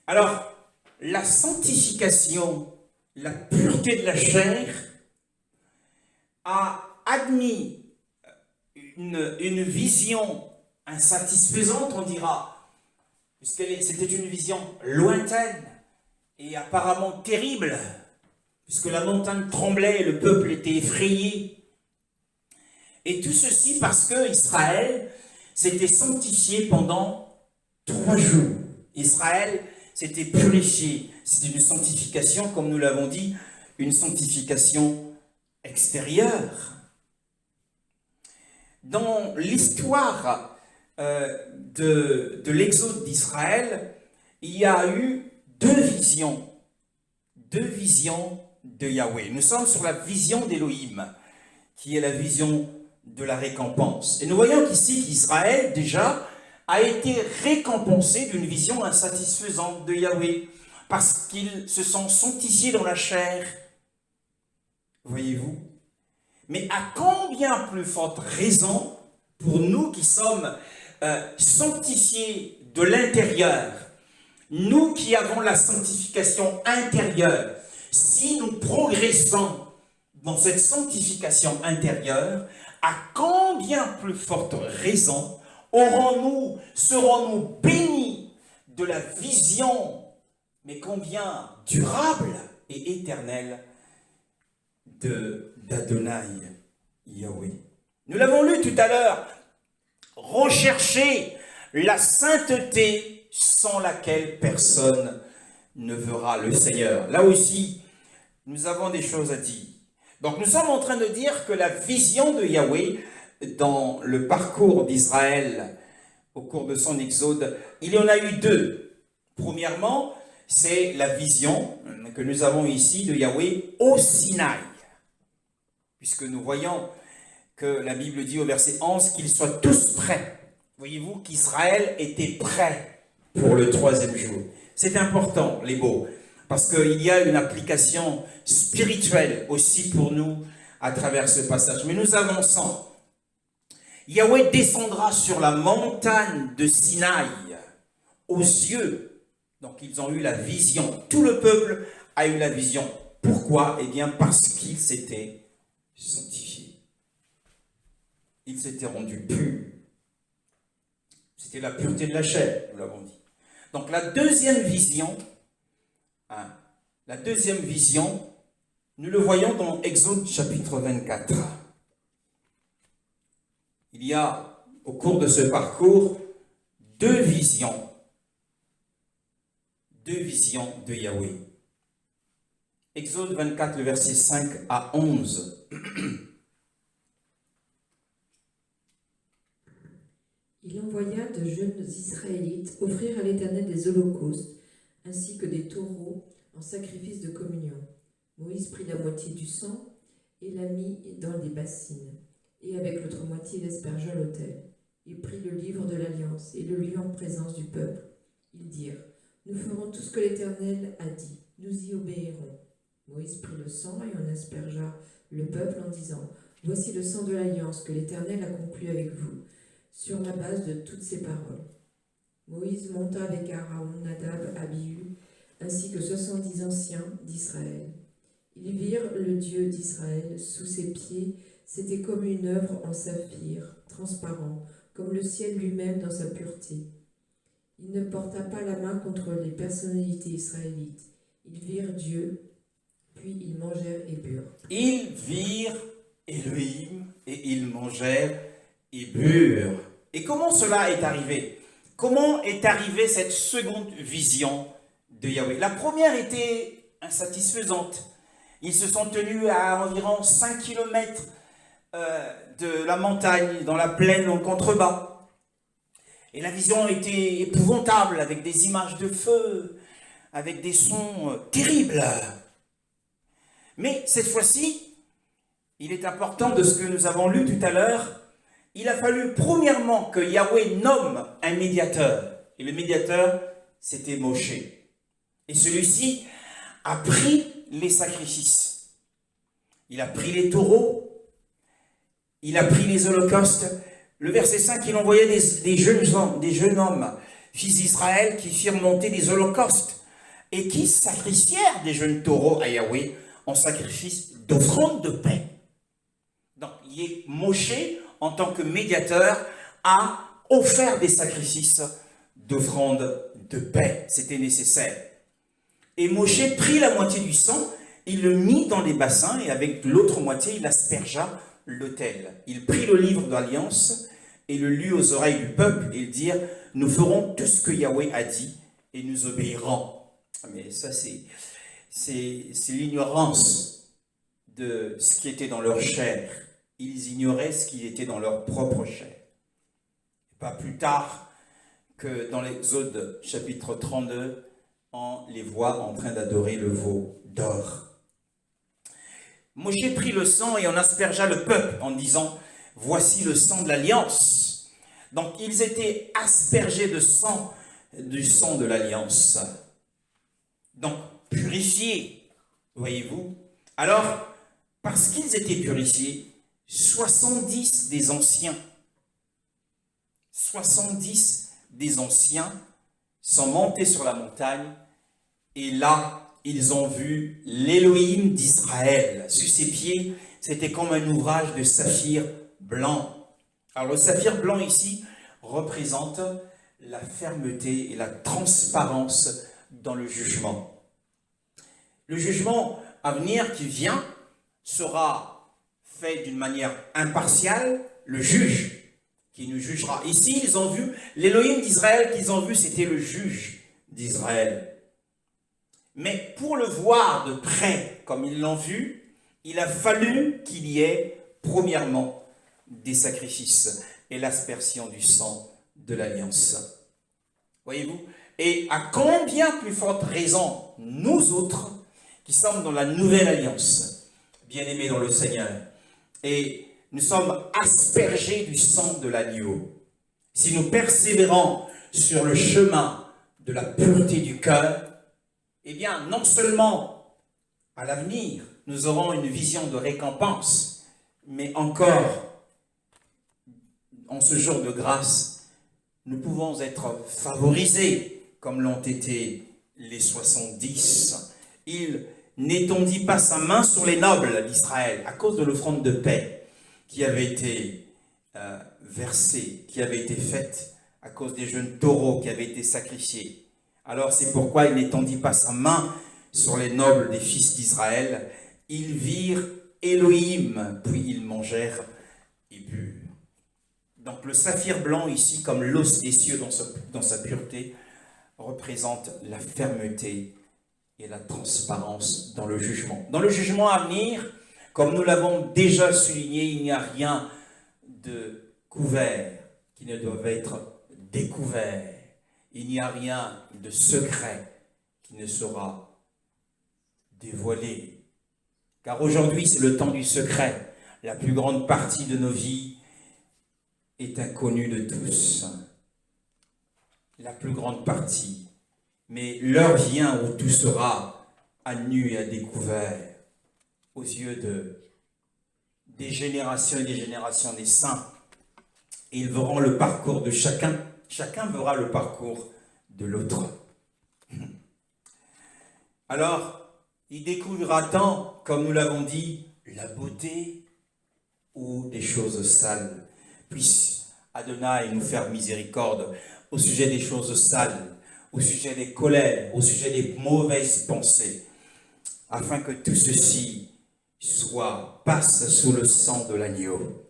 Alors, la sanctification, la pureté de la chair, a admis une vision insatisfaisante, on dira, puisque c'était une vision lointaine et apparemment terrible, puisque la montagne tremblait et le peuple était effrayé. Et tout ceci parce que Israël s'était sanctifié pendant 3 jours. Israël s'était purifié. C'était une sanctification, comme nous l'avons dit, une sanctification extérieure. Dans l'histoire de l'exode d'Israël, il y a eu 2 visions. 2 visions de Yahweh. Nous sommes sur la vision d'Élohim, qui est la vision de la récompense. Et nous voyons qu'ici, qu'Israël, déjà, a été récompensé d'une vision insatisfaisante de Yahweh, parce qu'ils se sont sanctifiés dans la chair. Voyez-vous? Mais à combien plus forte raison, pour nous qui sommes sanctifiés de l'intérieur, nous qui avons la sanctification intérieure, si nous progressons dans cette sanctification intérieure, à combien plus forte raison serons-nous bénis de la vision, mais combien durable et éternelle d'Adonai Yahweh. Nous l'avons lu tout à l'heure, recherchez la sainteté sans laquelle personne ne verra le Seigneur. Là aussi, nous avons des choses à dire. Donc nous sommes en train de dire que la vision de Yahweh dans le parcours d'Israël au cours de son exode, il y en a eu 2. Premièrement, c'est la vision que nous avons ici de Yahweh au Sinaï. Puisque nous voyons que la Bible dit au verset 11 qu'ils soient tous prêts. Voyez-vous qu'Israël était prêt pour le 3e jour. C'est important, les beaux, parce qu'il y a une application spirituelle aussi pour nous à travers ce passage. Mais nous avançons. Yahweh descendra sur la montagne de Sinaï aux yeux. Donc ils ont eu la vision. Tout le peuple a eu la vision. Pourquoi? Eh bien parce qu'ils s'étaient sanctifiés. Ils s'étaient rendus purs. C'était la pureté de la chair, nous l'avons dit. Donc la deuxième vision, nous le voyons dans Exode chapitre 24. Il y a, au cours de ce parcours, deux visions de Yahweh. Exode 24, le verset 5 à 11. Il envoya de jeunes Israélites offrir à l'Éternel des holocaustes, ainsi que des taureaux en sacrifice de communion. Moïse prit la moitié du sang et la mit dans des bassines, et avec l'autre moitié il aspergea l'autel. Il prit le livre de l'Alliance et le lut en présence du peuple. Ils dirent: Nous ferons tout ce que l'Éternel a dit, nous y obéirons. Moïse prit le sang et en aspergea le peuple en disant: Voici le sang de l'Alliance que l'Éternel a conclu avec vous, sur la base de toutes ces paroles. Moïse monta avec Aaron, Nadab, Abihu, ainsi que 70 anciens d'Israël. Ils virent le Dieu d'Israël sous ses pieds. C'était comme une œuvre en saphir, transparent, comme le ciel lui-même dans sa pureté. Il ne porta pas la main contre les personnalités israélites. Ils virent Dieu, puis ils mangèrent et burent. Ils virent Elohim et ils mangèrent et burent. Et comment cela est arrivé? Comment est arrivée cette seconde vision de Yahweh? La première était insatisfaisante. Ils se sont tenus à environ 5 km de la montagne, dans la plaine en contrebas. Et la vision était épouvantable, avec des images de feu, avec des sons terribles. Mais cette fois-ci, il est important de ce que nous avons lu tout à l'heure. Il a fallu premièrement que Yahweh nomme un médiateur. Et le médiateur, c'était Moshe. Et celui-ci a pris les sacrifices. Il a pris les taureaux. Il a pris les holocaustes. Le verset 5, il envoyait des jeunes hommes, fils d'Israël, qui firent monter des holocaustes et qui sacrifièrent des jeunes taureaux à Yahweh en sacrifice d'offrande de paix. Donc, Moshe, en tant que médiateur, a offert des sacrifices d'offrande de paix. C'était nécessaire. Et Moshe prit la moitié du sang, il le mit dans les bassins et avec l'autre moitié, il aspergea l'autel. Il prit le livre d'alliance et le lut aux oreilles du peuple et ils dirent: Nous ferons tout ce que Yahweh a dit et nous obéirons. Mais ça, c'est l'ignorance de ce qui était dans leur chair. Ils ignoraient ce qui était dans leur propre chair. Pas plus tard que dans l'Exode chapitre 32, on les voit en train d'adorer le veau d'or. Moshe prit le sang et en aspergea le peuple en disant: Voici le sang de l'alliance. Donc ils étaient aspergés de sang, du sang de l'alliance. Donc purifiés, voyez-vous. Alors, parce qu'ils étaient purifiés, 70 des anciens sont montés sur la montagne et là, ils ont vu l'Élohim d'Israël. Sous ses pieds, c'était comme un ouvrage de saphir blanc. Alors le saphir blanc ici représente la fermeté et la transparence dans le jugement. Le jugement à venir qui vient sera fait d'une manière impartiale. Le juge qui nous jugera. Ici, ils ont vu l'Élohim d'Israël qu'ils ont vu, c'était le juge d'Israël. Mais pour le voir de près, comme ils l'ont vu, il a fallu qu'il y ait, premièrement, des sacrifices et l'aspersion du sang de l'alliance. Voyez-vous, Et à combien plus forte raison, nous autres, qui sommes dans la nouvelle alliance, bien-aimés dans le Seigneur, et nous sommes aspergés du sang de l'agneau. Si nous persévérons sur le chemin de la pureté du cœur, eh bien, non seulement à l'avenir, nous aurons une vision de récompense, mais encore, en ce jour de grâce, nous pouvons être favorisés, comme l'ont été les 70. Il n'étendit pas sa main sur les nobles d'Israël à cause de l'offrande de paix qui avait été versée, qui avait été faite à cause des jeunes taureaux qui avaient été sacrifiés. Alors c'est pourquoi il n'étendit pas sa main sur les nobles des fils d'Israël. Ils virent Elohim, puis ils mangèrent et burent. Donc le saphir blanc ici, comme l'os des cieux dans sa pureté, représente la fermeté et la transparence dans le jugement. Dans le jugement à venir, comme nous l'avons déjà souligné, il n'y a rien de couvert qui ne doit être découvert. Il n'y a rien de secret qui ne sera dévoilé. Car aujourd'hui, c'est le temps du secret. La plus grande partie de nos vies est inconnue de tous. La plus grande partie. Mais l'heure vient où tout sera à nu et à découvert aux yeux des générations et des générations des saints. Et ils verront le parcours de chacun. Chacun verra le parcours de l'autre. Alors, il découvrira tant, comme nous l'avons dit, la beauté ou des choses sales. Puisse Adonai nous faire miséricorde au sujet des choses sales, au sujet des colères, au sujet des mauvaises pensées, afin que tout ceci passe sous le sang de l'agneau.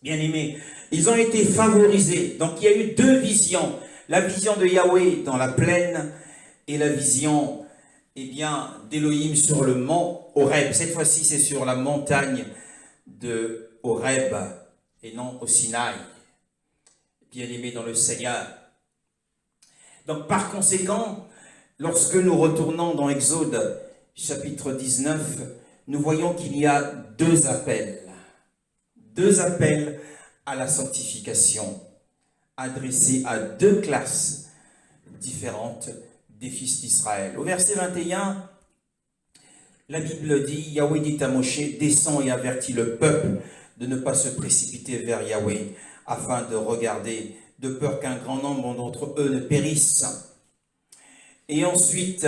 Bien-aimés, ils ont été favorisés. Donc il y a eu deux visions. La vision de Yahweh dans la plaine et la vision d'Élohim sur le mont Horeb. Cette fois-ci, c'est sur la montagne de Horeb et non au Sinaï. Bien-aimés dans le Seigneur. Donc par conséquent, lorsque nous retournons dans Exode chapitre 19, nous voyons qu'il y a deux appels à la sanctification, adressés à deux classes différentes des fils d'Israël. Au verset 21, la Bible dit, Yahweh dit à Moshe, descends et avertis le peuple de ne pas se précipiter vers Yahweh, afin de regarder, de peur qu'un grand nombre d'entre eux ne périssent. Et ensuite,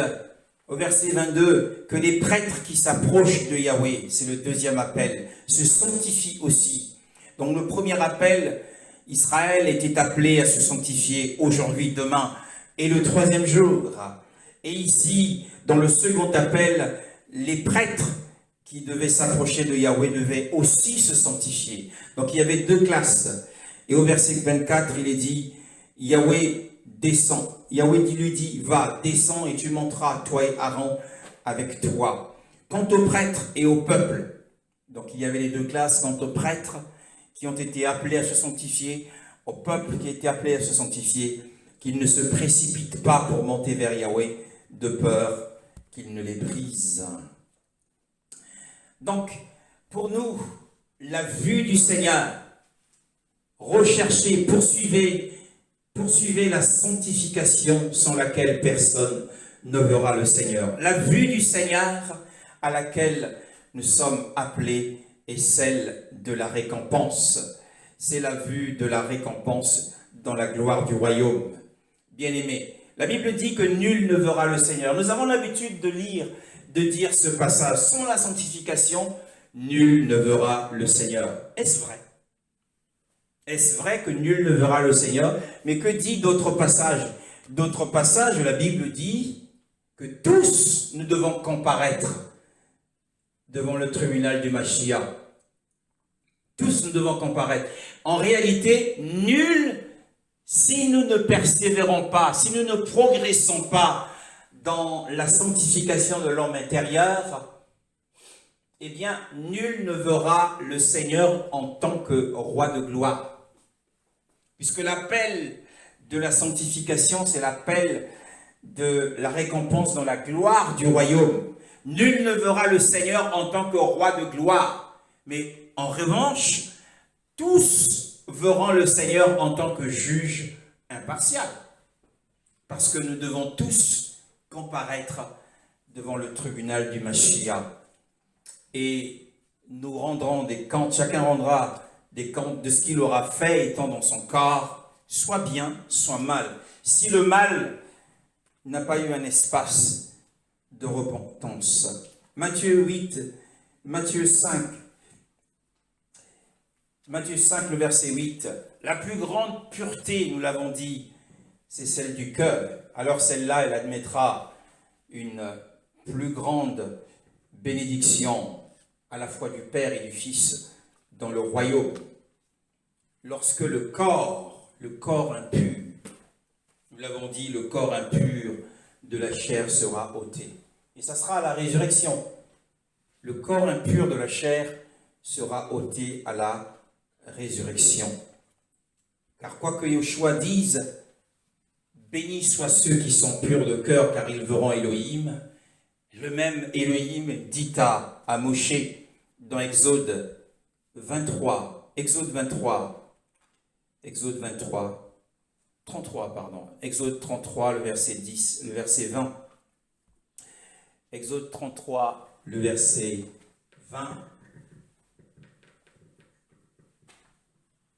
au verset 22, que les prêtres qui s'approchent de Yahweh, c'est le deuxième appel, se sanctifient aussi. Donc le premier appel, Israël était appelé à se sanctifier aujourd'hui, demain, et le troisième jour. Et ici, dans le second appel, les prêtres qui devaient s'approcher de Yahweh devaient aussi se sanctifier. Donc il y avait deux classes. Et au verset 24, il est dit, Yahweh descend. Yahweh lui dit, va, descends et tu monteras, toi et Aaron, avec toi. Quant aux prêtres et au peuple, donc il y avait les deux classes, quant aux prêtres qui ont été appelés à se sanctifier, au peuple qui a été appelé à se sanctifier, qu'ils ne se précipitent pas pour monter vers Yahweh, de peur qu'il ne les brise. Donc, pour nous, la vue du Seigneur, recherchez, poursuivez la sanctification sans laquelle personne ne verra le Seigneur. La vue du Seigneur à laquelle nous sommes appelés est celle de la récompense. C'est la vue de la récompense dans la gloire du royaume. Bien-aimés, la Bible dit que nul ne verra le Seigneur. Nous avons l'habitude de dire ce passage. Sans la sanctification, nul ne verra le Seigneur. Est-ce vrai? Est-ce vrai que nul ne verra le Seigneur? Mais que dit d'autres passages? D'autres passages, la Bible dit que tous nous devons comparaître devant le tribunal du Mashiach. Tous nous devons comparaître. En réalité, nul, si nous ne persévérons pas, si nous ne progressons pas dans la sanctification de l'homme intérieur, eh bien, nul ne verra le Seigneur en tant que roi de gloire. Puisque l'appel de la sanctification, c'est l'appel de la récompense dans la gloire du royaume. Nul ne verra le Seigneur en tant que roi de gloire, mais en revanche, tous verront le Seigneur en tant que juge impartial, parce que nous devons tous comparaître devant le tribunal du Mashiach. Et nous rendrons des comptes, chacun rendra des comptes de ce qu'il aura fait étant dans son corps, soit bien, soit mal. Si le mal n'a pas eu un espace de repentance. Matthieu 5, le verset 8. La plus grande pureté, nous l'avons dit, c'est celle du cœur. Alors celle-là, elle admettra une plus grande bénédiction à la fois du Père et du Fils dans le royaume. Lorsque le corps impur, nous l'avons dit, le corps impur de la chair sera ôté. Et ça sera à la résurrection. Le corps impur de la chair sera ôté à la résurrection. Car quoi que Yoshua dise, bénis soient ceux qui sont purs de cœur, car ils verront Elohim. Le même Elohim dit à Moshe dans Exode 33, Exode 33, le verset 10, le verset 20. Exode 33, le verset 20.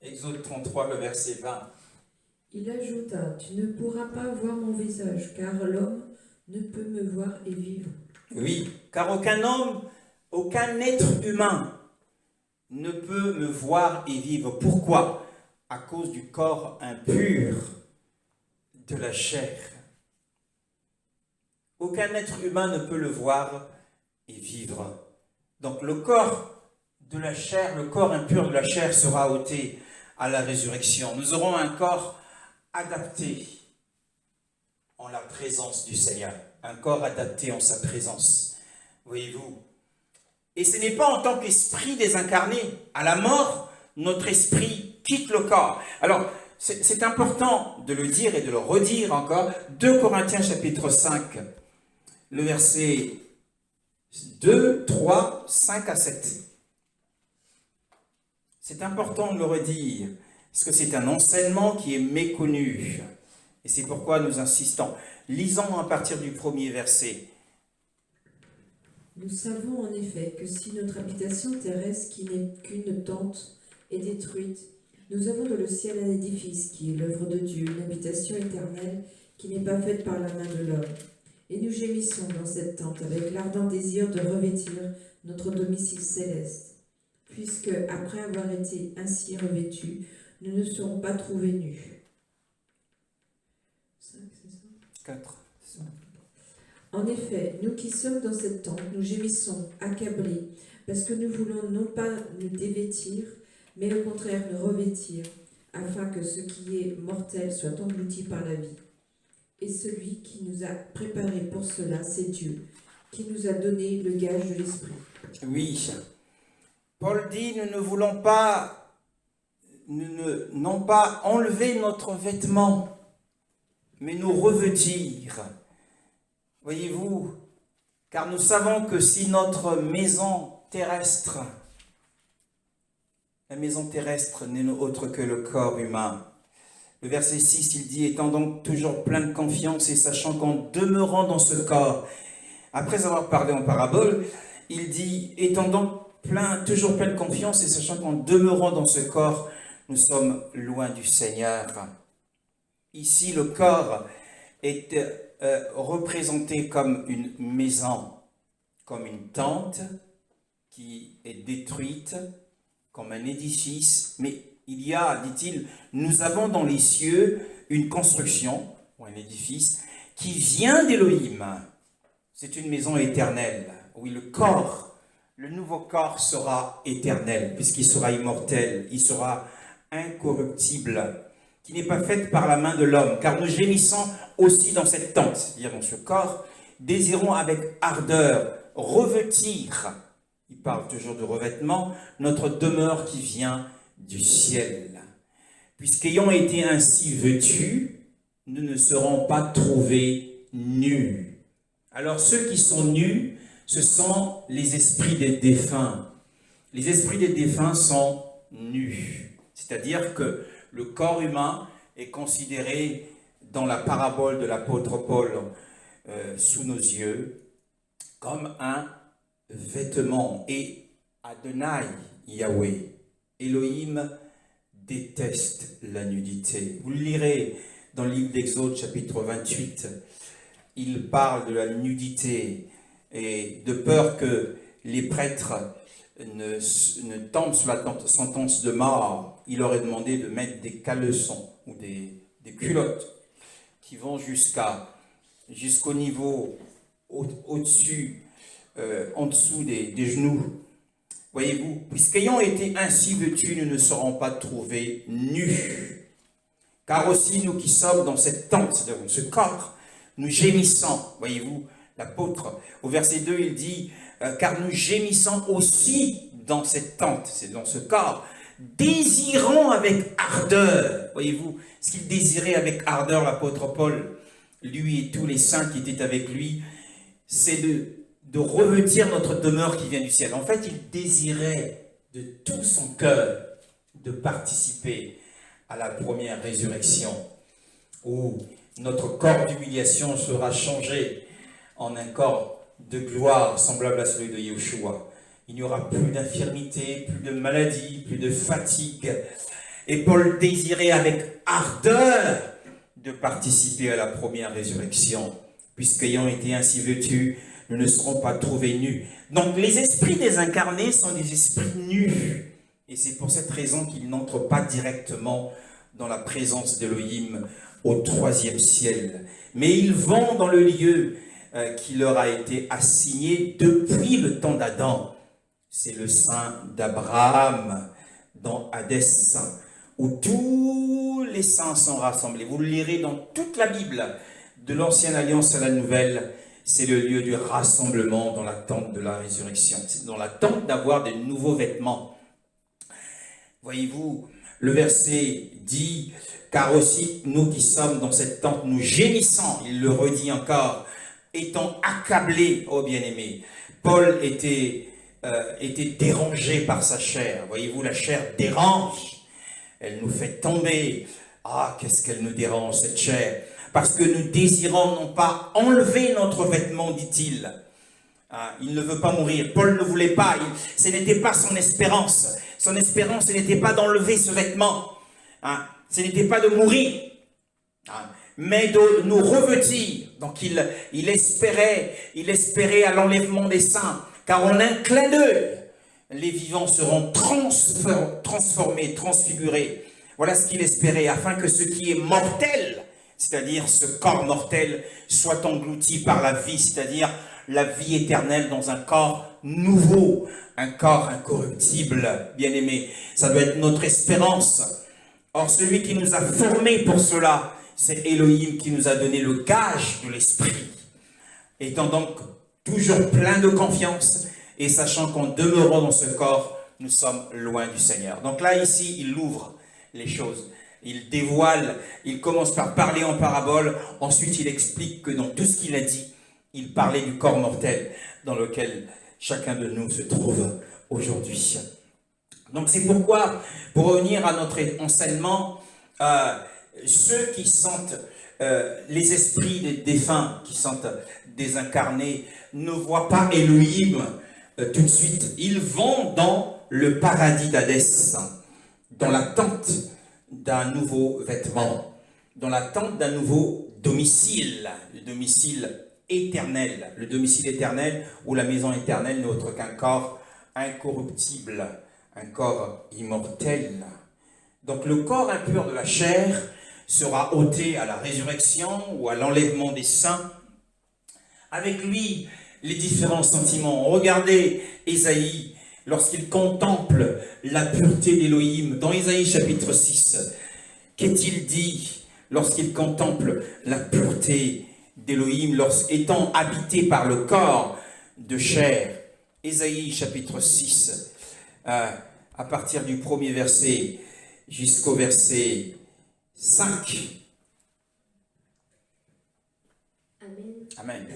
Exode 33, le verset 20. Il ajouta, tu ne pourras pas voir mon visage, car l'homme ne peut me voir et vivre. Oui, car aucun homme, aucun être humain ne peut me voir et vivre. Pourquoi? À cause du corps impur de la chair. Aucun être humain ne peut le voir et vivre. Donc le corps de la chair, le corps impur de la chair sera ôté à la résurrection. Nous aurons un corps adapté en la présence du Seigneur. Un corps adapté en sa présence. Voyez-vous? Et ce n'est pas en tant qu'esprit désincarné. À la mort, notre esprit quitte le corps. Alors, c'est important de le dire et de le redire encore. 2 Corinthiens chapitre 5, le verset 2, 3, 5 à 7. C'est important de le redire, parce que c'est un enseignement qui est méconnu. Et c'est pourquoi nous insistons. Lisons à partir du premier verset. Nous savons en effet que si notre habitation terrestre, qui n'est qu'une tente, est détruite, nous avons dans le ciel un édifice qui est l'œuvre de Dieu, une habitation éternelle qui n'est pas faite par la main de l'homme. Et nous gémissons dans cette tente avec l'ardent désir de revêtir notre domicile céleste, puisque, après avoir été ainsi revêtus, nous ne serons pas trouvés nus. 5, c'est ça ? 4. En effet, nous qui sommes dans cette tente, nous gémissons, accablés, parce que nous voulons non pas nous dévêtir, mais au contraire nous revêtir, afin que ce qui est mortel soit englouti par la vie. Et celui qui nous a préparés pour cela, c'est Dieu, qui nous a donné le gage de l'Esprit. Oui, Paul dit, nous ne voulons pas, non pas enlever notre vêtement, mais nous revêtir. Voyez-vous, car nous savons que si notre maison terrestre, la maison terrestre n'est autre que le corps humain. Le verset 6, il dit, étant donc toujours plein de confiance et sachant qu'en demeurant dans ce corps, après avoir parlé en parabole, il dit, étant donc toujours plein de confiance et sachant qu'en demeurant dans ce corps, nous sommes loin du Seigneur. Ici, le corps est représenté comme une maison, comme une tente qui est détruite, comme un édifice, mais il y a, dit-il, nous avons dans les cieux une construction, ou un édifice, qui vient d'Élohim. C'est une maison éternelle. Oui, le corps, le nouveau corps sera éternel, puisqu'il sera immortel, il sera incorruptible, qui n'est pas faite par la main de l'homme, car nous gémissons aussi dans cette tente, c'est-à-dire dans ce corps, désirons avec ardeur revêtir, il parle toujours de revêtement, notre demeure qui vient du ciel. Puisqu'ayant été ainsi vêtus, nous ne serons pas trouvés nus. Alors ceux qui sont nus, ce sont les esprits des défunts. Les esprits des défunts sont nus. C'est-à-dire que le corps humain est considéré dans la parabole de l'apôtre Paul sous nos yeux comme un vêtement. Et Adonai, Yahweh, Elohim, déteste la nudité. Vous le lirez dans le livre d'Exode, chapitre 28. Il parle de la nudité et de peur que les prêtres ne tombent sous la sentence de mort. Il aurait demandé de mettre des caleçons ou des culottes qui vont jusqu'au niveau au-dessus, en dessous des genoux. Voyez-vous, puisqu'ayant été ainsi vêtus, nous ne serons pas trouvés nus. Car aussi nous qui sommes dans cette tente, c'est-à-dire dans ce corps, nous gémissons. Voyez-vous, l'apôtre, au verset 2, il dit, car nous gémissons aussi dans cette tente, c'est dans ce corps, désirons avec ardeur. Voyez-vous, ce qu'il désirait avec ardeur, l'apôtre Paul, lui et tous les saints qui étaient avec lui, c'est de revêtir notre demeure qui vient du ciel. En fait, il désirait de tout son cœur de participer à la première résurrection, où notre corps d'humiliation sera changé en un corps de gloire semblable à celui de Yeshua. Il n'y aura plus d'infirmité, plus de maladie, plus de fatigue. Et Paul désirait avec ardeur de participer à la première résurrection, puisqu'ayant été ainsi vêtus, nous ne serons pas trouvés nus. Donc les esprits désincarnés sont des esprits nus. Et c'est pour cette raison qu'ils n'entrent pas directement dans la présence d'Élohim au troisième ciel. Mais ils vont dans le lieu qui leur a été assigné depuis le temps d'Adam. C'est le sein d'Abraham dans Hadès, où tous les saints sont rassemblés. Vous le lirez dans toute la Bible, de l'Ancienne Alliance à la Nouvelle. C'est le lieu du rassemblement dans l'attente de la résurrection. C'est dans l'attente d'avoir de nouveaux vêtements. Voyez-vous, le verset dit, car aussi nous qui sommes dans cette tente, nous gémissons, il le redit encore, étant accablés, ô bien-aimés. Paul était dérangé par sa chair. Voyez-vous, la chair dérange. Elle nous fait tomber. Ah, qu'est-ce qu'elle nous dérange, cette chair. Parce que nous désirons non pas enlever notre vêtement, dit-il. Ah, il ne veut pas mourir. Paul ne voulait pas. Ce n'était pas son espérance. Son espérance, ce n'était pas d'enlever ce vêtement. Ah, ce n'était pas de mourir. Ah, mais de nous revêtir. Donc il espérait à l'enlèvement des saints. Car en un clin d'œil, les vivants seront transformés, transfigurés. Voilà ce qu'il espérait, afin que ce qui est mortel, c'est-à-dire ce corps mortel, soit englouti par la vie, c'est-à-dire la vie éternelle dans un corps nouveau, un corps incorruptible, bien-aimé. Ça doit être notre espérance. Or, celui qui nous a formés pour cela, c'est Elohim qui nous a donné le gage de l'esprit. Étant donc toujours plein de confiance et sachant qu'en demeurant dans ce corps, nous sommes loin du Seigneur. Donc là, ici, il ouvre les choses. Il dévoile, il commence par parler en parabole, ensuite il explique que dans tout ce qu'il a dit, il parlait du corps mortel dans lequel chacun de nous se trouve aujourd'hui. Donc c'est pourquoi, pour revenir à notre enseignement, ceux qui sentent les esprits des défunts, qui sont désincarnés, ne voient pas Elohim tout de suite. Ils vont dans le paradis d'Hadès, dans l'attente d'un nouveau vêtement, dans l'attente d'un nouveau domicile, le domicile éternel où la maison éternelle n'est autre qu'un corps incorruptible, un corps immortel. Donc le corps impur de la chair sera ôté à la résurrection ou à l'enlèvement des saints. Avec lui, les différents sentiments. Regardez Ésaïe, lorsqu'il contemple la pureté d'Élohim, dans Ésaïe chapitre 6, qu'est-il dit lorsqu'il contemple la pureté d'Élohim, étant habité par le corps de chair? Ésaïe chapitre 6, à partir du premier verset jusqu'au verset 5. Amen. Amen.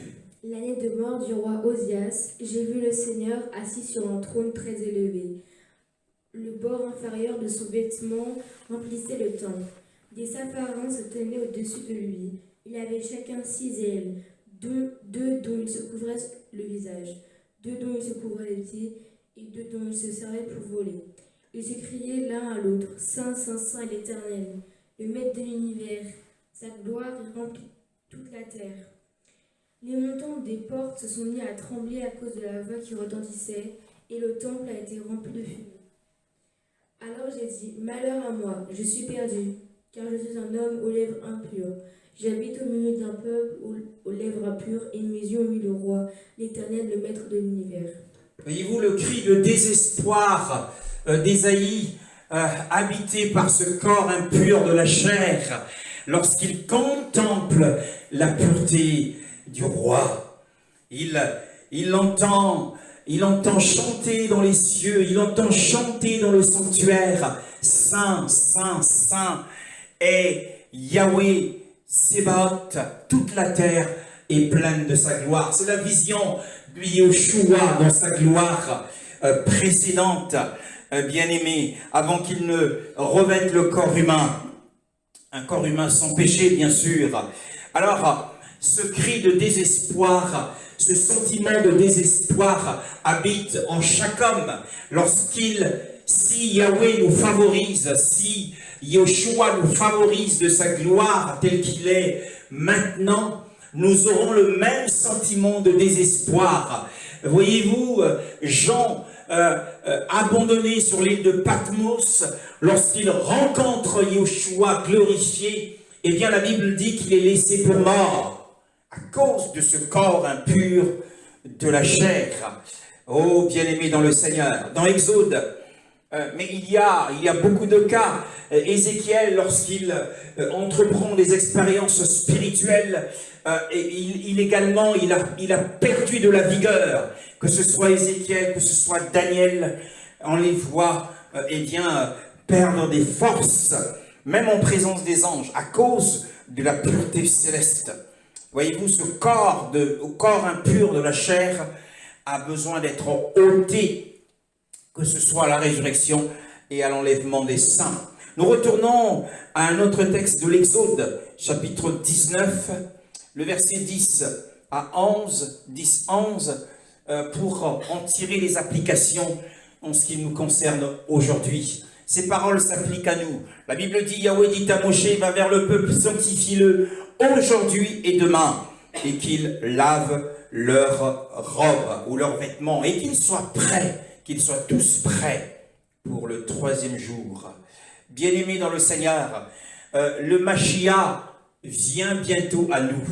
L'année de mort du roi Osias, j'ai vu le Seigneur assis sur un trône très élevé. Le bord inférieur de son vêtement remplissait le temple. Des sapharins se tenaient au-dessus de lui. Il avait chacun 6 ailes, deux dont il se couvrait le visage, 2 dont il se couvrait les pieds, et 2 dont il se servait pour voler. Ils se criaient l'un à l'autre, Saint, Saint, Saint est l'Éternel, le Maître de l'univers. Sa gloire remplit toute la terre. Les montants des portes se sont mis à trembler à cause de la voix qui retentissait, et le temple a été rempli de fumée. Alors j'ai dit, malheur à moi, je suis perdu, car je suis un homme aux lèvres impures. J'habite au milieu d'un peuple aux lèvres impures, et mes yeux ont vu le roi, l'Éternel, le Maître de l'univers. Voyez-vous le cri de désespoir d'Ésaïe, habité par ce corps impur de la chair, lorsqu'il contemple la pureté du roi. Il entend chanter dans les cieux, il entend chanter dans le sanctuaire, Saint, Saint, Saint est Yahweh Sébaoth, toute la terre est pleine de sa gloire. C'est la vision de Yeshua dans sa gloire précédente, bien-aimé, avant qu'il ne revête le corps humain, un corps humain sans péché, bien sûr. Alors, ce cri de désespoir, ce sentiment de désespoir habite en chaque homme si Yahweh nous favorise, si Yeshua nous favorise de sa gloire tel qu'il est maintenant, nous aurons le même sentiment de désespoir. Voyez-vous, Jean, abandonné sur l'île de Patmos, lorsqu'il rencontre Yeshua glorifié, eh bien la Bible dit qu'il est laissé pour mort à cause de ce corps impur de la chair. Oh, bien-aimé dans le Seigneur, dans Exode, mais il y a beaucoup de cas. Ézéchiel, lorsqu'il entreprend des expériences spirituelles, il a perdu de la vigueur. Que ce soit Ézéchiel, que ce soit Daniel, on les voit perdre des forces, même en présence des anges, à cause de la pureté céleste. Voyez-vous, ce corps impur de la chair a besoin d'être ôté, que ce soit à la résurrection et à l'enlèvement des saints. Nous retournons à un autre texte de l'Exode, chapitre 19, le verset 10 à 11, pour en tirer les applications en ce qui nous concerne aujourd'hui. Ces paroles s'appliquent à nous. La Bible dit, Yahweh dit à Moshe, va vers le peuple, sanctifie-le aujourd'hui et demain, et qu'ils lavent leurs robes ou leurs vêtements, et qu'ils soient prêts, qu'ils soient tous prêts pour le 3e jour. Bien-aimés dans le Seigneur, le Mashiach vient bientôt à nous.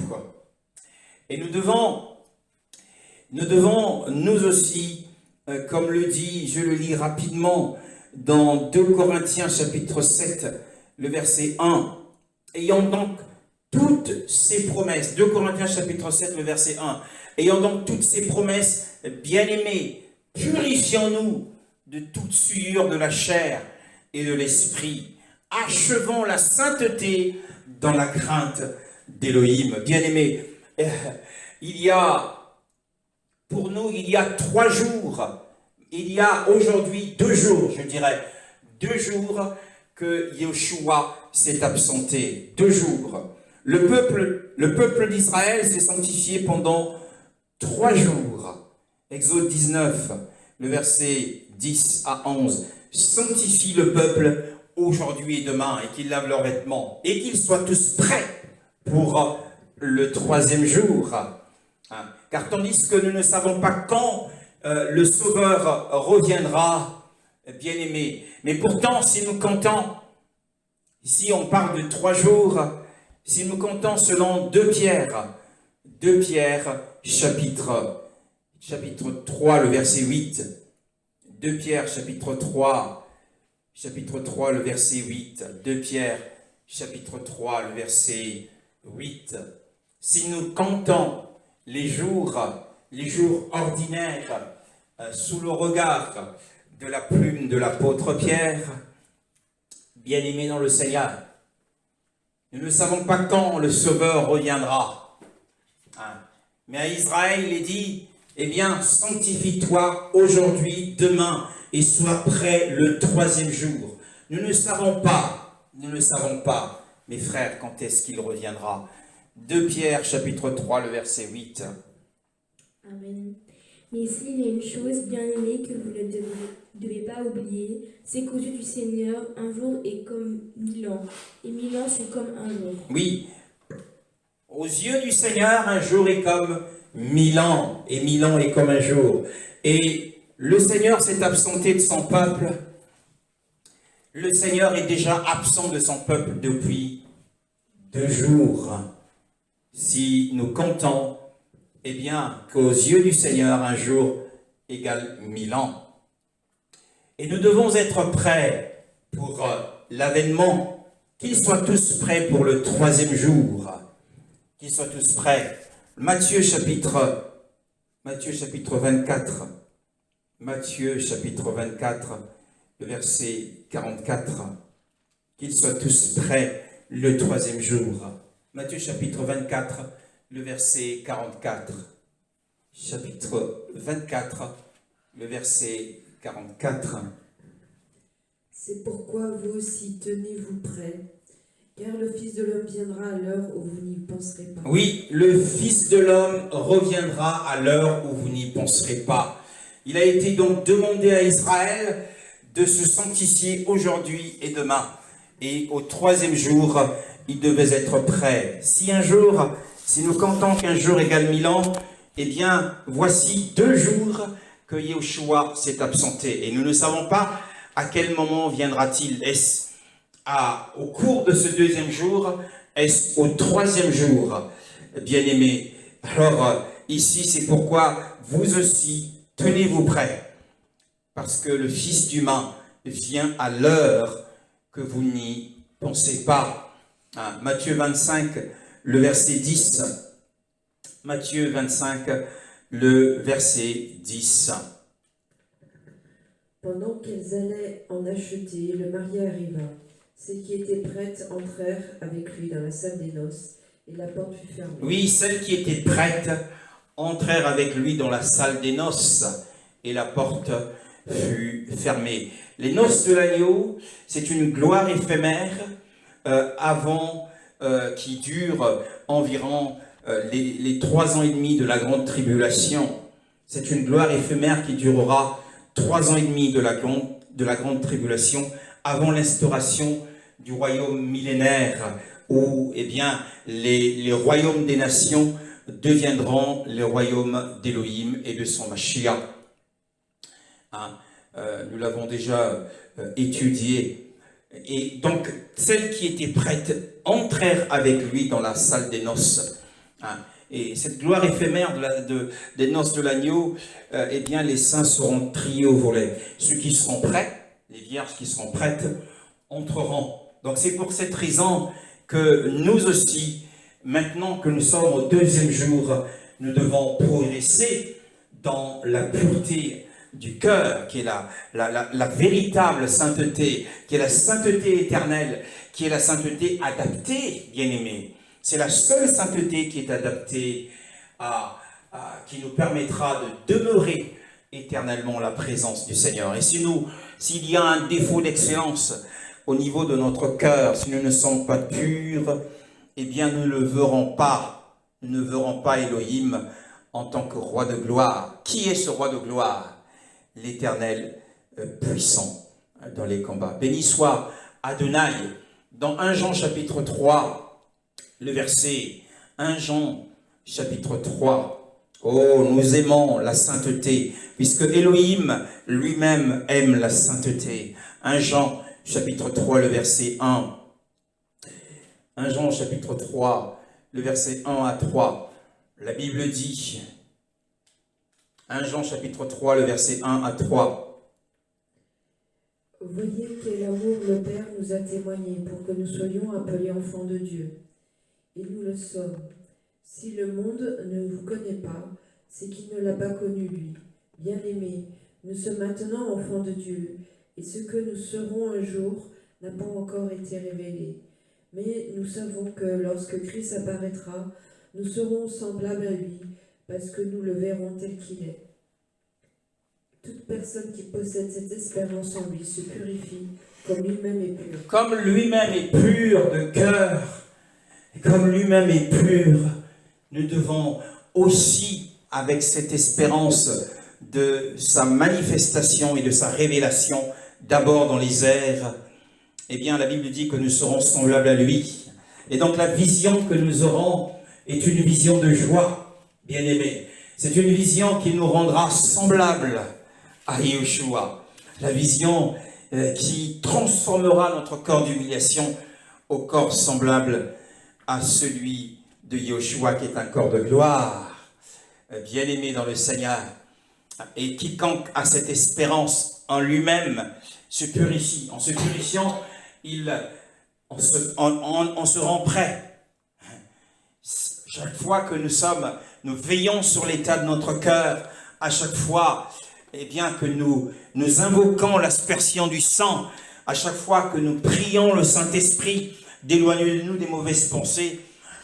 Et nous devons nous aussi, comme le dit, je le lis rapidement, dans 2 Corinthiens chapitre 7, le verset 1, ayant donc toutes ces promesses, 2 Corinthiens chapitre 7, le verset 1, ayant donc toutes ces promesses, bien-aimés, purifions-nous de toute souillure de la chair et de l'esprit, achevons la sainteté dans la crainte d'Élohim. Bien-aimés, pour nous, il y a 3 jours, il y a aujourd'hui 2 jours, je dirais, 2 jours que Yeshua s'est absenté, 2 jours. Le peuple d'Israël s'est sanctifié pendant 3 jours. Exode 19, le verset 10 à 11. Sanctifie le peuple aujourd'hui et demain, et qu'ils lavent leurs vêtements, et qu'ils soient tous prêts pour le 3e jour. Car tandis que nous ne savons pas quand le Sauveur reviendra, bien-aimé, mais pourtant, si nous comptons, ici on parle de 3 jours, si nous comptons selon 2 Pierre, chapitre 3, le verset 8, 2 Pierre, chapitre 3, le verset 8, 2 Pierre, chapitre 3, le verset 8, si nous comptons les jours ordinaires sous le regard de la plume de l'apôtre Pierre, bien-aimés dans le Seigneur, nous ne savons pas quand le Sauveur reviendra. Mais à Israël, il est dit, eh bien, sanctifie-toi aujourd'hui, demain, et sois prêt le troisième jour. Nous ne savons pas, mes frères, quand est-ce qu'il reviendra. 2 Pierre, chapitre 3, le verset 8. Amen. Mais ici, il y a une chose, bien aimée, que vous ne devez pas oublier, c'est qu'aux yeux du Seigneur, un jour est comme 1000 ans, et 1000 ans sont comme un jour. Oui, aux yeux du Seigneur, un jour est comme 1000 ans, et 1000 ans est comme un jour. Et le Seigneur s'est absenté de son peuple. Le Seigneur est déjà absent de son peuple depuis 2 jours. Si nous comptons, eh bien, qu'aux yeux du Seigneur, un jour égale 1000 ans. Et nous devons être prêts pour l'avènement, qu'ils soient tous prêts pour le troisième jour. Qu'ils soient tous prêts. Matthieu chapitre 24. Matthieu chapitre 24, le verset 44. Qu'ils soient tous prêts le troisième jour. Matthieu chapitre 24, le verset 44. Chapitre 24, le verset 44. C'est pourquoi vous aussi tenez-vous prêts, car le Fils de l'homme viendra à l'heure où vous n'y penserez pas. Oui, le Fils de l'homme reviendra à l'heure où vous n'y penserez pas. Il a été donc demandé à Israël de se sanctifier aujourd'hui et demain. Et au troisième jour, ils devaient être prêts. Si nous comptons qu'un jour égale 1000 ans, eh bien, voici 2 jours que Yeshua s'est absenté. Et nous ne savons pas à quel moment viendra-t-il. Est-ce au cours de ce deuxième jour? Est-ce au troisième jour, bien-aimés? Alors, ici, c'est pourquoi vous aussi, tenez-vous prêts. Parce que le Fils d'humain vient à l'heure que vous n'y pensez pas. Matthieu 25, le verset 10. Matthieu 25, le verset 10. Pendant qu'elles allaient en acheter, le marié arriva. Celles qui étaient prêtes entrèrent avec lui dans la salle des noces, et la porte fut fermée. Oui, celles qui étaient prêtes entrèrent avec lui dans la salle des noces, et la porte fut fermée. Les noces de l'agneau, c'est une gloire éphémère qui dure environ les 3 ans et demi de la grande tribulation. C'est une gloire éphémère qui durera 3 ans et demi de la grande tribulation avant l'instauration du royaume millénaire où eh bien, les royaumes des nations deviendront les royaumes d'Élohim et de son Mashiach. Nous l'avons déjà étudié. Et donc, celles qui étaient prêtes entrèrent avec lui dans la salle des noces. Et cette gloire éphémère des noces de l'agneau, eh bien, les saints seront triés au volet. Ceux qui seront prêts, les vierges qui seront prêtes, entreront. Donc, c'est pour cette raison que nous aussi, maintenant que nous sommes au deuxième jour, nous devons progresser dans la pureté du cœur, qui est la véritable sainteté, qui est la sainteté éternelle, qui est la sainteté adaptée, bien-aimés. C'est la seule sainteté qui est adaptée qui nous permettra de demeurer éternellement en la présence du Seigneur. Et s'il y a un défaut d'excellence au niveau de notre cœur, si nous ne sommes pas purs, eh bien nous ne verrons pas. Nous ne verrons pas Elohim en tant que roi de gloire. Qui est ce roi de gloire? L'Éternel puissant dans les combats. Béni soit Adonai. Dans 1 Jean chapitre 3, le verset 1 Jean chapitre 3. Oh, nous aimons la sainteté, puisque Elohim lui-même aime la sainteté. 1 Jean chapitre 3, le verset 1. 1 Jean chapitre 3, le verset 1 à 3. La Bible dit, 1 Jean chapitre 3, le verset 1 à 3. Voyez quel amour le Père nous a témoigné pour que nous soyons appelés enfants de Dieu. Et nous le sommes. Si le monde ne vous connaît pas, c'est qu'il ne l'a pas connu lui. Bien-aimés, nous sommes maintenant enfants de Dieu, et ce que nous serons un jour n'a pas encore été révélé. Mais nous savons que lorsque Christ apparaîtra, nous serons semblables à lui, parce que nous le verrons tel qu'il est. Toute personne qui possède cette espérance en lui se purifie comme lui-même est pur. Comme lui-même est pur de cœur, et comme lui-même est pur, nous devons aussi, avec cette espérance de sa manifestation et de sa révélation, d'abord dans les airs, eh bien la Bible dit que nous serons semblables à lui. Et donc la vision que nous aurons est une vision de joie, bien-aimés. C'est une vision qui nous rendra semblables à Yeshua. La vision qui transformera notre corps d'humiliation au corps semblable à celui de Yeshua, qui est un corps de gloire. Bien-aimé dans le Seigneur. Et quiconque a cette espérance en lui-même se purifie. En se purifiant, on se rend prêt. Chaque fois que nous veillons sur l'état de notre cœur, à chaque fois eh bien, que nous invoquons l'aspersion du sang, à chaque fois que nous prions le Saint-Esprit d'éloigner de nous des mauvaises pensées,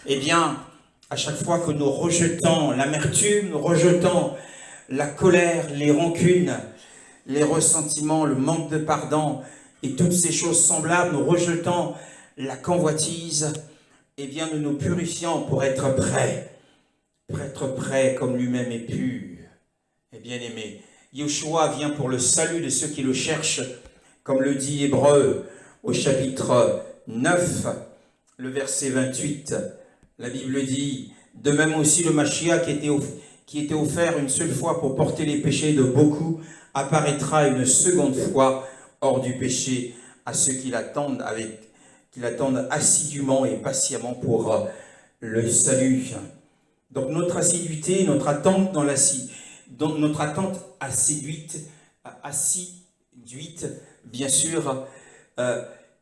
eh bien, à chaque fois que nous rejetons l'amertume, nous rejetons la colère, les rancunes, les ressentiments, le manque de pardon et toutes ces choses semblables, nous rejetons la convoitise, eh bien, nous nous purifions pour être prêts comme lui-même est pur. Et bien aimé, Yeshua vient pour le salut de ceux qui le cherchent, comme le dit Hébreux au chapitre 9, le verset 28. La Bible dit, de même aussi le Mashiach qui était offert une seule fois pour porter les péchés de beaucoup, apparaîtra une seconde fois hors du péché à ceux qui l'attendent assidûment et patiemment pour le salut. Donc notre assiduité, notre attente assidue, bien sûr,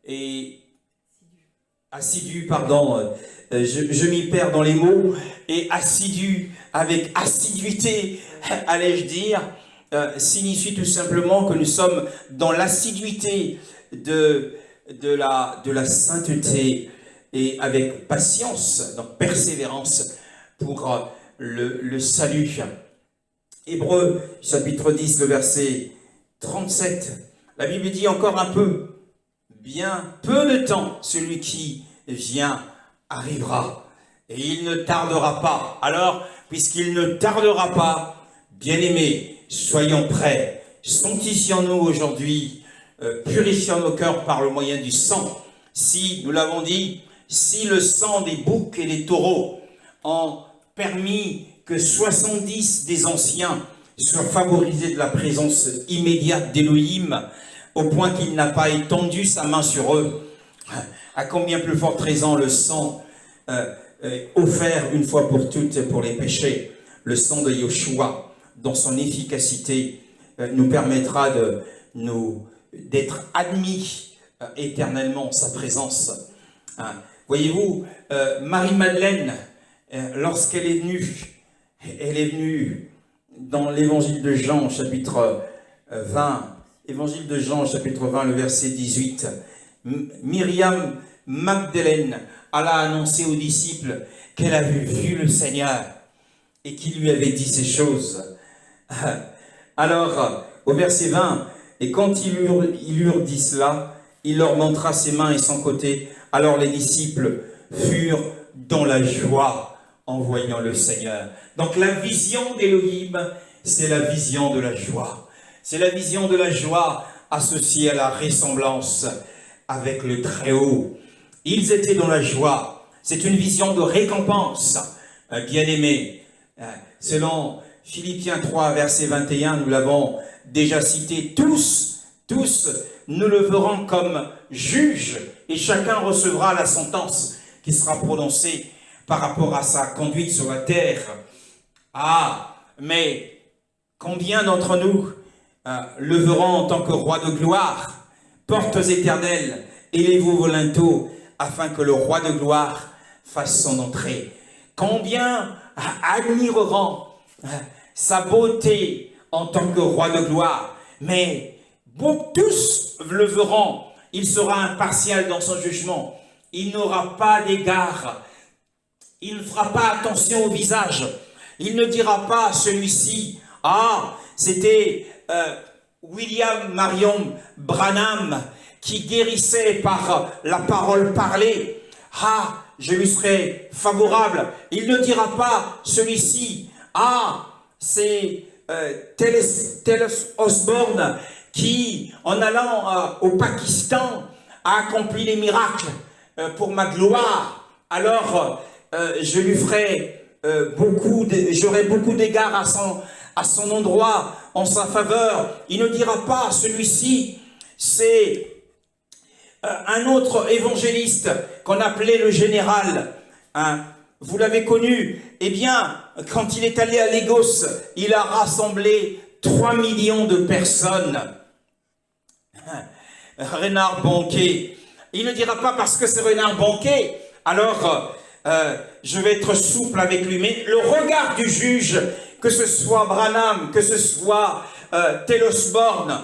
et assidue, pardon, je m'y perds dans les mots, et assidu, avec assiduité, allais-je dire, signifie tout simplement que nous sommes dans l'assiduité de la sainteté et avec patience, donc persévérance pour le salut. Hébreux, chapitre 10, le verset 37, la Bible dit encore un peu, bien peu de temps, celui qui vient arrivera, et il ne tardera pas. Alors, puisqu'il ne tardera pas, bien-aimés, soyons prêts, sanctifions-nous aujourd'hui, purifions nos cœurs par le moyen du sang. Si, nous l'avons dit, si le sang des boucs et des taureaux ont permis que 70 des anciens soient favorisés de la présence immédiate d'Élohim, au point qu'il n'a pas étendu sa main sur eux, à combien plus forte raison le sang offert une fois pour toutes pour les péchés, le sang de Yeshua, dans son efficacité, nous permettra d'être admis éternellement en sa présence. Voyez-vous, Marie-Madeleine, lorsqu'elle est venue dans l'évangile de Jean, chapitre 20, évangile de Jean, chapitre 20, le verset 18, Myriam Magdeleine alla annoncer aux disciples qu'elle avait vu le Seigneur et qu'il lui avait dit ces choses. Alors, au verset 20, et quand ils eurent dit cela, il leur montra ses mains et son côté. Alors les disciples furent dans la joie en voyant le Seigneur. Donc la vision d'Élohim, c'est la vision de la joie. C'est la vision de la joie associée à la ressemblance avec le Très-Haut. Ils étaient dans la joie. C'est une vision de récompense, bien-aimé. Selon Philippiens 3, verset 21, nous l'avons déjà cité, tous, nous le verrons comme juges et chacun recevra la sentence qui sera prononcée par rapport à sa conduite sur la terre. Ah, mais combien d'entre nous le verront en tant que roi de gloire, portes éternelles, élevez-vous vos linteaux, afin que le roi de gloire fasse son entrée. Combien admireront sa beauté en tant que roi de gloire, mais tous le verront. Il sera impartial dans son jugement. Il n'aura pas d'égard. Il ne fera pas attention au visage. Il ne dira pas à celui-ci, ah, c'était William Marion Branham qui guérissait par la parole parlée. Ah, je lui serai favorable. Il ne dira pas celui-ci, ah, c'est Taylor Osborne qui, en allant au Pakistan, a accompli les miracles pour ma gloire. Alors, je lui ferai j'aurai beaucoup d'égards à son endroit, en sa faveur. Il ne dira pas, celui-ci, c'est un autre évangéliste qu'on appelait le général. Hein. Vous l'avez connu. Eh bien, quand il est allé à Lagos, il a rassemblé 3 millions de personnes. Reinhard Bonnke. Il ne dira pas parce que c'est Reinhard Bonnke, alors je vais être souple avec lui. Mais le regard du juge, que ce soit Branham, que ce soit Taylor Osborne,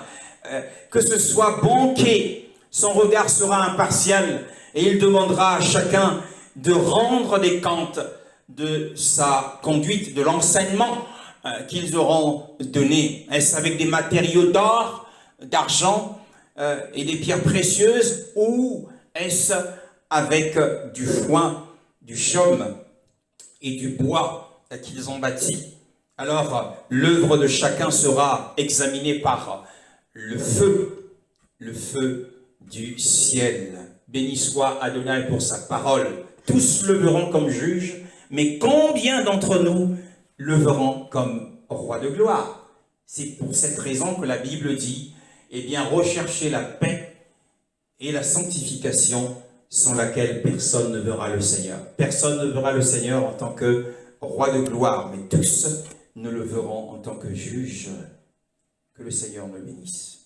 que ce soit Bonnke, son regard sera impartial et il demandera à chacun de rendre des comptes de sa conduite, de l'enseignement qu'ils auront donné. Est-ce avec des matériaux d'or, d'argent et des pierres précieuses, ou est-ce avec du foin, du chaume et du bois qu'ils ont bâti? Alors, l'œuvre de chacun sera examinée par le feu du ciel. Béni soit Adonai pour sa parole. Tous le verront comme juge, mais combien d'entre nous le verront comme roi de gloire? C'est pour cette raison que la Bible dit, eh bien, recherchez la paix et la sanctification sans laquelle personne ne verra le Seigneur. Personne ne verra le Seigneur en tant que roi de gloire, mais tous ne le verront en tant que juge. Que le Seigneur me bénisse.